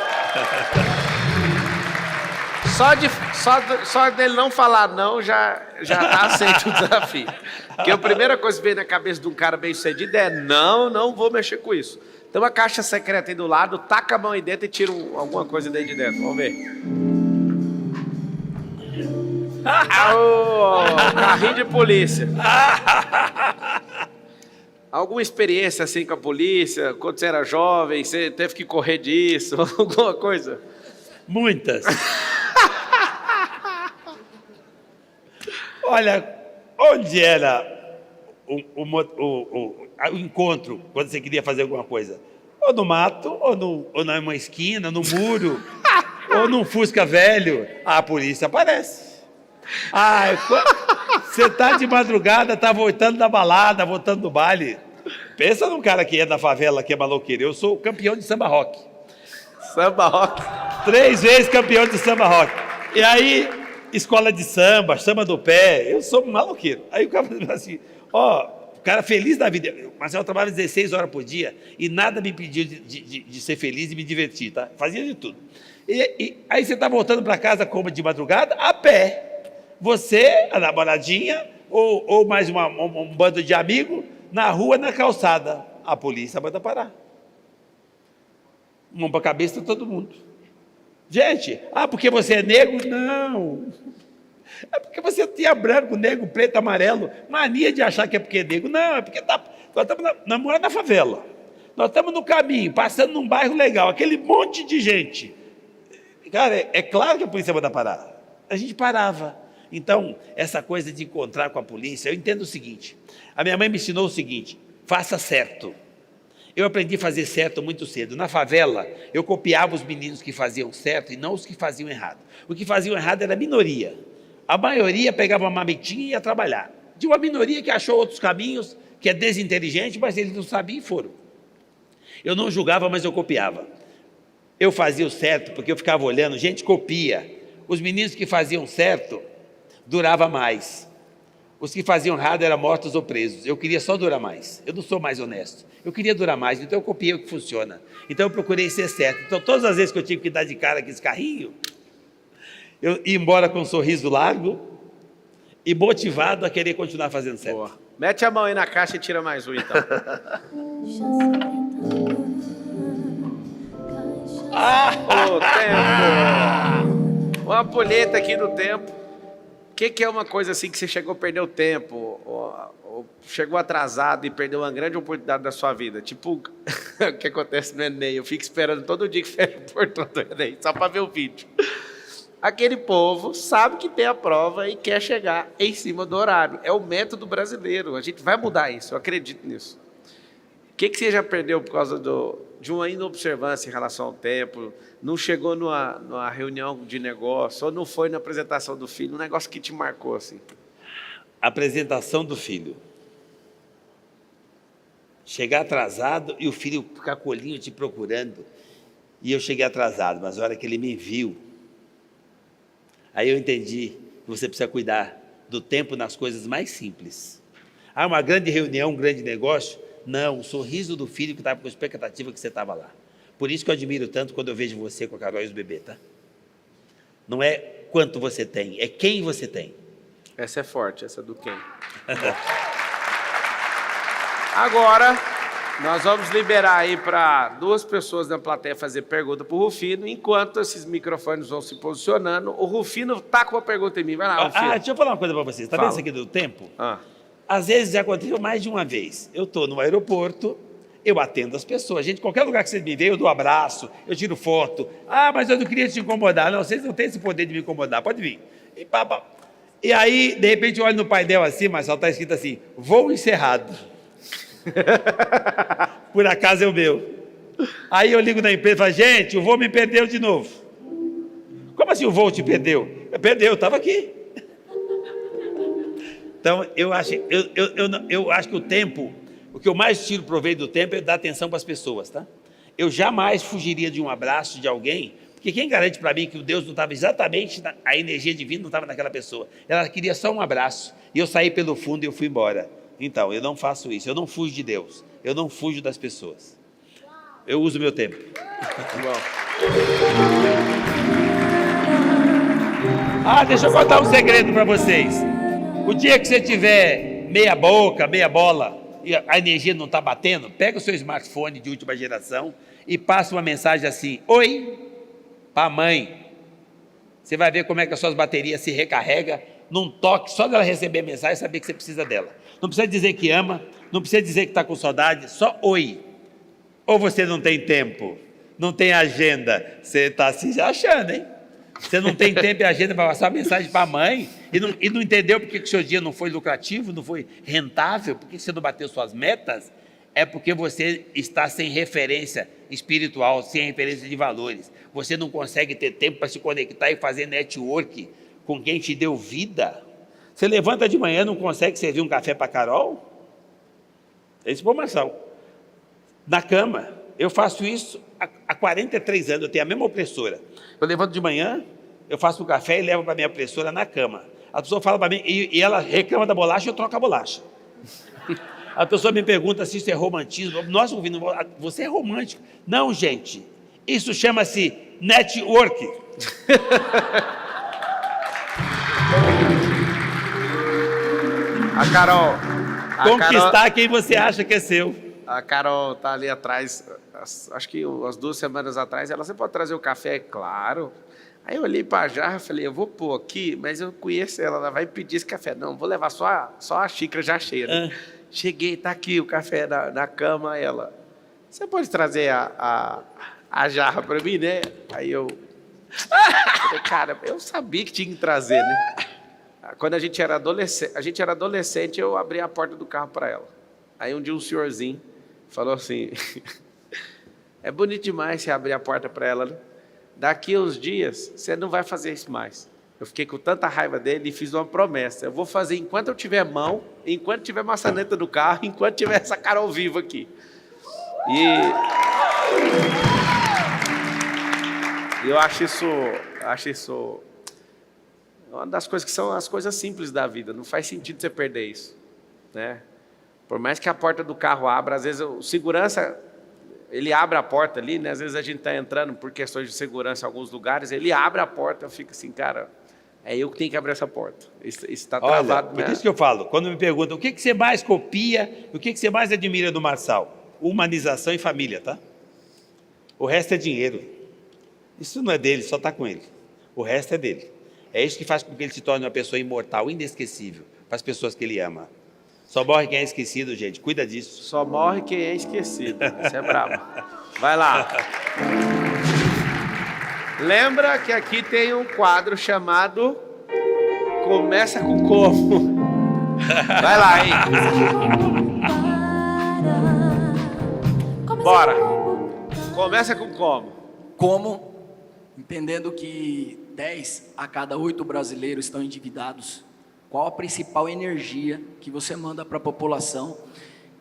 Só dele não falar não, já está aceito o desafio. Porque a primeira coisa que vem na cabeça de um cara bem-sucedido é não vou mexer com isso. Tem uma caixa secreta aí do lado, taca a mão aí dentro e tira alguma coisa daí de dentro. Vamos ver. Carrinho de polícia. Alguma experiência assim com a polícia? Quando você era jovem, você teve que correr disso? Alguma coisa? Muitas. Olha, onde era o encontro, quando você queria fazer alguma coisa? Ou no mato, ou numa esquina, no muro, ou num Fusca velho, a polícia aparece. Você tá de madrugada, tá voltando da balada, voltando do baile. Pensa num cara que é da favela, que é maloqueiro. Eu sou campeão de samba rock. Samba rock? 3 vezes campeão de samba rock. E aí, escola de samba, samba do pé, eu sou maloqueiro. Aí o cara fala assim, o cara feliz da vida. Mas eu trabalhava 16 horas por dia e nada me impediu de ser feliz e me divertir, tá? Fazia de tudo. E aí você tá voltando para casa como de madrugada, a pé. Você, a namoradinha, ou mais um bando de amigos, na rua, na calçada. A polícia manda parar. Mão para a cabeça de todo mundo. Gente, porque você é negro? Não. É porque você tinha branco, negro, preto, amarelo. Mania de achar que é porque é negro. Não, é porque nós estamos morando na favela. Nós estamos no caminho, passando num bairro legal, aquele monte de gente. Cara, é claro que a polícia manda parar. A gente parava. Então, essa coisa de encontrar com a polícia, eu entendo o seguinte. A minha mãe me ensinou o seguinte, faça certo. Eu aprendi a fazer certo muito cedo. Na favela, eu copiava os meninos que faziam certo e não os que faziam errado. O que faziam errado era a minoria. A maioria pegava uma marmitinha e ia trabalhar. De uma minoria que achou outros caminhos, que é desinteligente, mas eles não sabiam e foram. Eu não julgava, mas eu copiava. Eu fazia o certo porque eu ficava olhando, gente copia. Os meninos que faziam certo durava mais. Os que faziam errado eram mortos ou presos. Eu queria só durar mais. Eu não sou mais honesto. Eu queria durar mais, então eu copiei o que funciona. Então eu procurei ser certo. Então todas as vezes que eu tive que dar de cara com esse carrinho, eu ia embora com um sorriso largo e motivado a querer continuar fazendo certo. Boa. Mete a mão aí na caixa e tira mais um, então. O tempo! Uma ampulheta aqui do tempo. O que é uma coisa assim que você chegou a perder o tempo? Ou chegou atrasado e perdeu uma grande oportunidade da sua vida? Tipo, o que acontece no Enem? Eu fico esperando todo dia que fecha o portão do Enem, só para ver o vídeo. Aquele povo sabe que tem a prova e quer chegar em cima do horário. É o método brasileiro. A gente vai mudar isso, eu acredito nisso. O que você já perdeu por causa de uma inobservância em relação ao tempo? Não chegou numa reunião de negócio, ou não foi na apresentação do filho? Um negócio que te marcou assim. Apresentação do filho. Chegar atrasado e o filho ficar com o olhinho te procurando. E eu cheguei atrasado, mas a hora que ele me viu, aí eu entendi que você precisa cuidar do tempo nas coisas mais simples. Uma grande reunião, um grande negócio? Não, o sorriso do filho que estava com a expectativa que você estava lá. Por isso que eu admiro tanto quando eu vejo você com a Carol e os bebês, tá? Não é quanto você tem, é quem você tem. Essa é forte, essa do quem. Agora, Nós vamos liberar aí para 2 pessoas da plateia fazer pergunta para o Rufino, enquanto esses microfones vão se posicionando. O Rufino tá com uma pergunta em mim. Vai lá, Rufino. Deixa eu falar uma coisa para vocês. Tá vendo isso aqui do tempo? Às vezes já aconteceu mais de uma vez. Eu estou no aeroporto, eu atendo as pessoas. Gente, qualquer lugar que vocês me veem, eu dou abraço, eu tiro foto. Mas eu não queria te incomodar. Não, vocês não têm esse poder de me incomodar. Pode vir. E aí, de repente, eu olho no painel assim, mas só está escrito assim, voo encerrado. Por acaso é o meu. Aí eu ligo na empresa e falo, gente, o voo me perdeu de novo. Como assim o voo te perdeu? Perdeu, eu estava aqui. Então, eu acho que o tempo, o que eu mais tiro proveito do tempo é dar atenção para as pessoas, tá? Eu jamais fugiria de um abraço de alguém, porque quem garante para mim que o Deus não estava exatamente, a energia divina não estava naquela pessoa. Ela queria só um abraço, e eu saí pelo fundo e eu fui embora. Então, eu não faço isso, eu não fujo de Deus, eu não fujo das pessoas. Eu uso o meu tempo. Deixa eu contar um segredo para vocês. O dia que você tiver meia boca, meia bola, e a energia não está batendo, pega o seu smartphone de última geração e passa uma mensagem assim, oi, para a mãe. Você vai ver como é que as suas baterias se recarregam num toque, só dela receber a mensagem, saber que você precisa dela. Não precisa dizer que ama, não precisa dizer que está com saudade, só oi. Ou você não tem tempo, não tem agenda, você está se achando, hein? Você não tem tempo e agenda para passar uma mensagem para a mãe e não entendeu porque que o seu dia não foi lucrativo, não foi rentável, porque você não bateu suas metas, é porque você está sem referência espiritual, sem referência de valores. Você não consegue ter tempo para se conectar e fazer network com quem te deu vida. Você levanta de manhã e não consegue servir um café para a Carol? Esse foi o Marçal. Na cama, eu faço isso há 43 anos, eu tenho a mesma opressora. Eu levanto de manhã, eu faço um café e levo para a minha opressora na cama. A pessoa fala para mim, e ela reclama da bolacha, eu troco a bolacha. A pessoa me pergunta se isso é romantismo. Nossa, você é romântico. Não, gente, isso chama-se network. A Carol. Conquistar quem você acha que é seu. A Carol tá ali atrás, acho que umas 2 semanas atrás, você pode trazer o café? Claro. Aí eu olhei para a jarra e falei, eu vou pôr aqui, mas eu conheço ela vai pedir esse café. Não, vou levar só a xícara já cheia. Né? Cheguei, tá aqui o café na cama, ela, você pode trazer a jarra para mim, né? Aí eu falei, cara, eu sabia que tinha que trazer, né? Quando a gente era adolescente, eu abri a porta do carro para ela. Aí um dia um senhorzinho falou assim, é bonito demais você abrir a porta para ela, né? Daqui a uns dias, você não vai fazer isso mais. Eu fiquei com tanta raiva dele e fiz uma promessa. Eu vou fazer enquanto eu tiver mão, enquanto tiver maçaneta do carro, enquanto tiver essa Carol viva aqui. E eu acho isso uma das coisas que são as coisas simples da vida. Não faz sentido você perder isso, né? Por mais que a porta do carro abra, às vezes o segurança, ele abre a porta ali, né? Às vezes a gente está entrando por questões de segurança em alguns lugares, ele abre a porta, eu fico assim, cara, é eu que tenho que abrir essa porta. Isso está travado. Por isso que eu falo, quando me perguntam o que você mais copia, o que você mais admira do Marçal? Humanização e família, tá? O resto é dinheiro. Isso não é dele, só está com ele. O resto é dele. É isso que faz com que ele se torne uma pessoa imortal, inesquecível, para as pessoas que ele ama. Só morre quem é esquecido, gente. Cuida disso. Só morre quem é esquecido. Você é bravo. Vai lá. Lembra que aqui tem um quadro chamado Começa com Como. Vai lá, hein? Bora. Começa com como. Como, entendendo que 10 a cada 8 brasileiros estão endividados, qual a principal energia que você manda para a população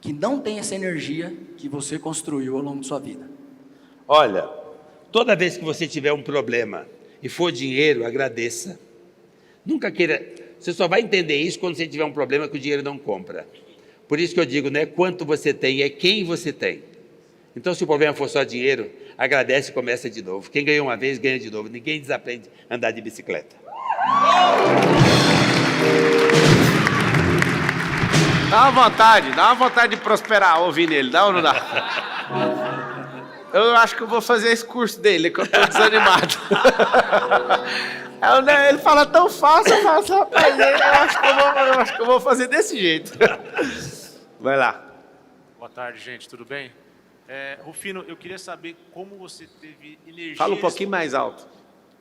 que não tem essa energia que você construiu ao longo de sua vida? Olha, toda vez que você tiver um problema e for dinheiro, agradeça. Nunca queira... Você só vai entender isso quando você tiver um problema que o dinheiro não compra. Por isso que eu digo, não é quanto você tem, é quem você tem. Então, se o problema for só dinheiro, agradece e começa de novo. Quem ganhou uma vez, ganha de novo. Ninguém desaprende a andar de bicicleta. Calma. dá uma vontade de prosperar ouvindo ele, dá ou não dá? Eu acho que eu vou fazer esse curso dele, que eu tô desanimado. Ele fala tão fácil, eu falo, rapaz, eu acho que eu vou fazer desse jeito. Vai lá. Boa tarde, gente, tudo bem? Rufino, eu queria saber como você teve energia... Fala um pouquinho mais alto.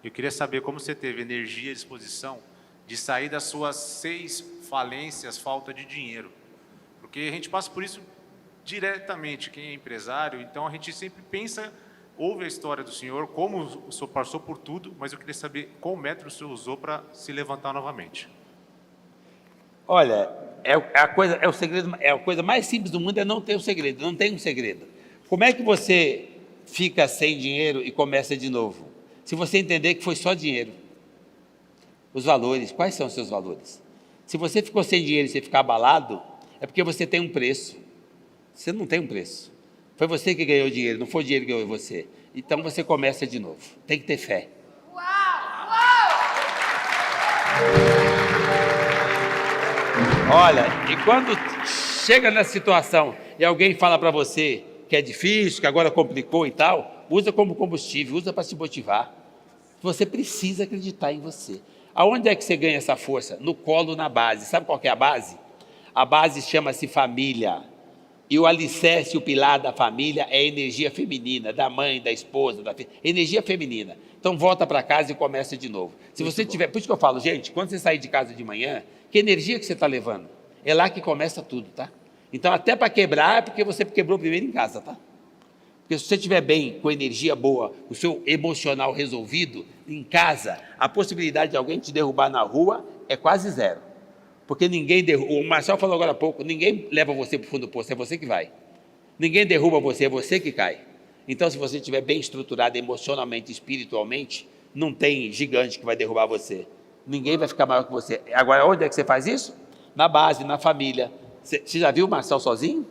Eu queria saber como você teve energia e disposição de sair das suas 6 falências, falta de dinheiro. Porque a gente passa por isso diretamente, quem é empresário, então a gente sempre pensa, ouve a história do senhor, como o senhor passou por tudo, mas eu queria saber qual método o senhor usou para se levantar novamente. Olha, o segredo, a coisa mais simples do mundo é não ter um segredo, não tem um segredo. Como é que você fica sem dinheiro e começa de novo? Se você entender que foi só dinheiro. Os valores, quais são os seus valores? Se você ficou sem dinheiro e você ficar abalado, é porque você tem um preço. Você não tem um preço. Foi você que ganhou dinheiro, não foi o dinheiro que ganhou você. Então você começa de novo. Tem que ter fé. Olha, e quando chega nessa situação e alguém fala para você que é difícil, que agora complicou e tal, usa como combustível, usa para se motivar. Você precisa acreditar em você. Aonde é que você ganha essa força? No colo, na base. Sabe qual que é a base? A base chama-se família. E o alicerce, o pilar da família é a energia feminina, da mãe, da esposa, da filha. Energia feminina. Então volta para casa e começa de novo. Se você tiver, por isso que eu falo, gente, quando você sair de casa de manhã, que energia que você está levando? É lá que começa tudo, tá? Então até para quebrar é porque você quebrou primeiro em casa, tá? Porque se você estiver bem, com energia boa, o seu emocional resolvido, em casa, a possibilidade de alguém te derrubar na rua é quase zero. Porque ninguém derruba, o Marcelo falou agora há pouco, ninguém leva você para o fundo do poço, é você que vai. Ninguém derruba você, é você que cai. Então, se você estiver bem estruturado emocionalmente, espiritualmente, não tem gigante que vai derrubar você. Ninguém vai ficar maior que você. Agora, onde é que você faz isso? Na base, na família. Você já viu o Marcelo sozinho?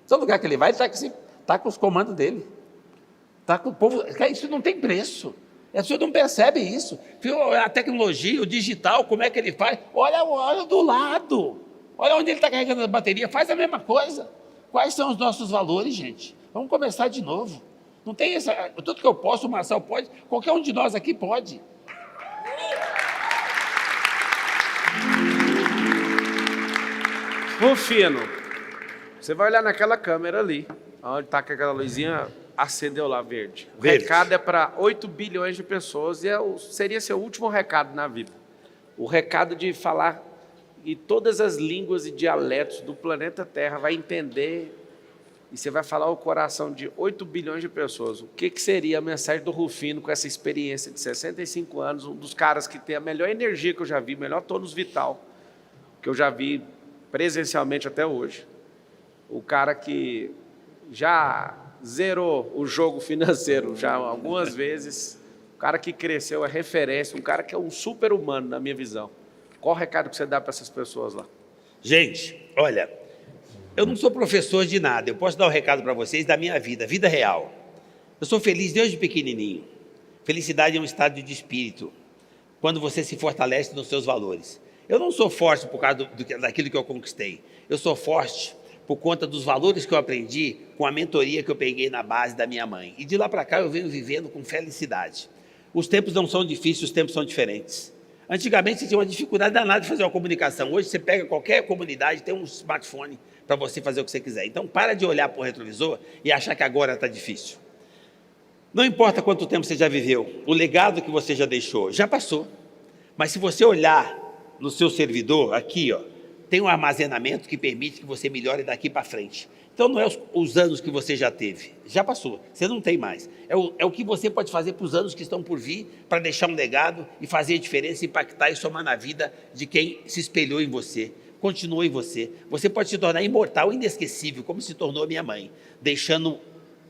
Todo lugar que ele vai, está com os comandos dele. Está com o povo. Isso não tem preço. A pessoa não percebe isso. A tecnologia, o digital, como é que ele faz? Olha do lado. Olha onde ele está carregando a bateria. Faz a mesma coisa. Quais são os nossos valores, gente? Vamos começar de novo. Não tem essa... Tudo que eu posso, o Marcelo pode. Qualquer um de nós aqui pode. Rufino, você vai olhar naquela câmera ali, onde está aquela luzinha, acendeu lá verde. O recado é para 8 bilhões de pessoas e seria seu último recado na vida. O recado de falar e todas as línguas e dialetos do planeta Terra vai entender e você vai falar o coração de 8 bilhões de pessoas. O que seria a mensagem do Rufino com essa experiência de 65 anos, um dos caras que tem a melhor energia que eu já vi, melhor tônus vital que eu já vi presencialmente até hoje. O cara que já zerou o jogo financeiro já algumas vezes, o cara que cresceu, é referência, um cara que é um super-humano na minha visão. Qual o recado que você dá para essas pessoas lá? Gente, olha, eu não sou professor de nada, eu posso dar um recado para vocês da minha vida, vida real. Eu sou feliz desde pequenininho. Felicidade é um estado de espírito, quando você se fortalece nos seus valores. Eu não sou forte por causa daquilo que eu conquistei. Eu sou forte por conta dos valores que eu aprendi com a mentoria que eu peguei na base da minha mãe. E de lá para cá eu venho vivendo com felicidade. Os tempos não são difíceis, os tempos são diferentes. Antigamente você tinha uma dificuldade danada de fazer uma comunicação. Hoje você pega qualquer comunidade, tem um smartphone para você fazer o que você quiser. Então para de olhar para o retrovisor e achar que agora está difícil. Não importa quanto tempo você já viveu, o legado que você já deixou, já passou. Mas se você olhar no seu servidor, aqui, ó, tem um armazenamento que permite que você melhore daqui para frente. Então não é os anos que você já teve, já passou, você não tem mais. É o que você pode fazer para os anos que estão por vir, para deixar um legado e fazer a diferença, impactar e somar na vida de quem se espelhou em você, continuou em você. Você pode se tornar imortal, inesquecível, como se tornou minha mãe, deixando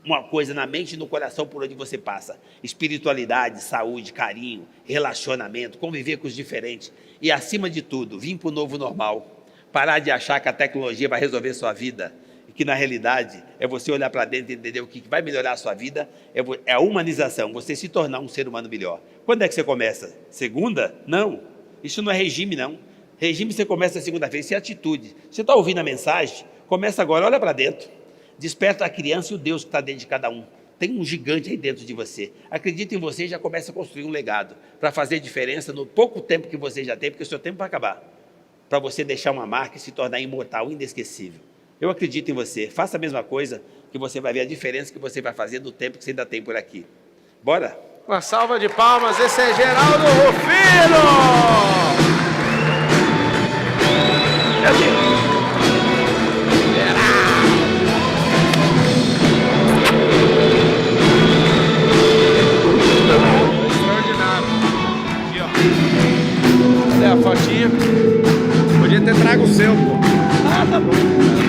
uma coisa na mente e no coração por onde você passa. Espiritualidade, saúde, carinho, relacionamento, conviver com os diferentes. E, acima de tudo, vir para o novo normal. Parar de achar que a tecnologia vai resolver sua vida. E que, na realidade, é você olhar para dentro e entender o que vai melhorar a sua vida. É a humanização, você se tornar um ser humano melhor. Quando é que você começa? Segunda? Não. Isso não é regime, não. Regime você começa segunda-feira, isso é atitude. Você está ouvindo a mensagem? Começa agora, olha para dentro. Desperta a criança e o Deus que está dentro de cada um. Tem um gigante aí dentro de você. Acredita em você e já começa a construir um legado para fazer diferença no pouco tempo que você já tem, porque o seu tempo vai acabar. Para você deixar uma marca e se tornar imortal, inesquecível. Eu acredito em você. Faça a mesma coisa que você vai ver a diferença que você vai fazer no tempo que você ainda tem por aqui. Bora? Uma salva de palmas, esse é Geraldo Rufino! Meu Deus! Extraordinário. Aqui, ó. Cadê a fotinha? Podia ter trago o seu, pô. Ah, tá bom.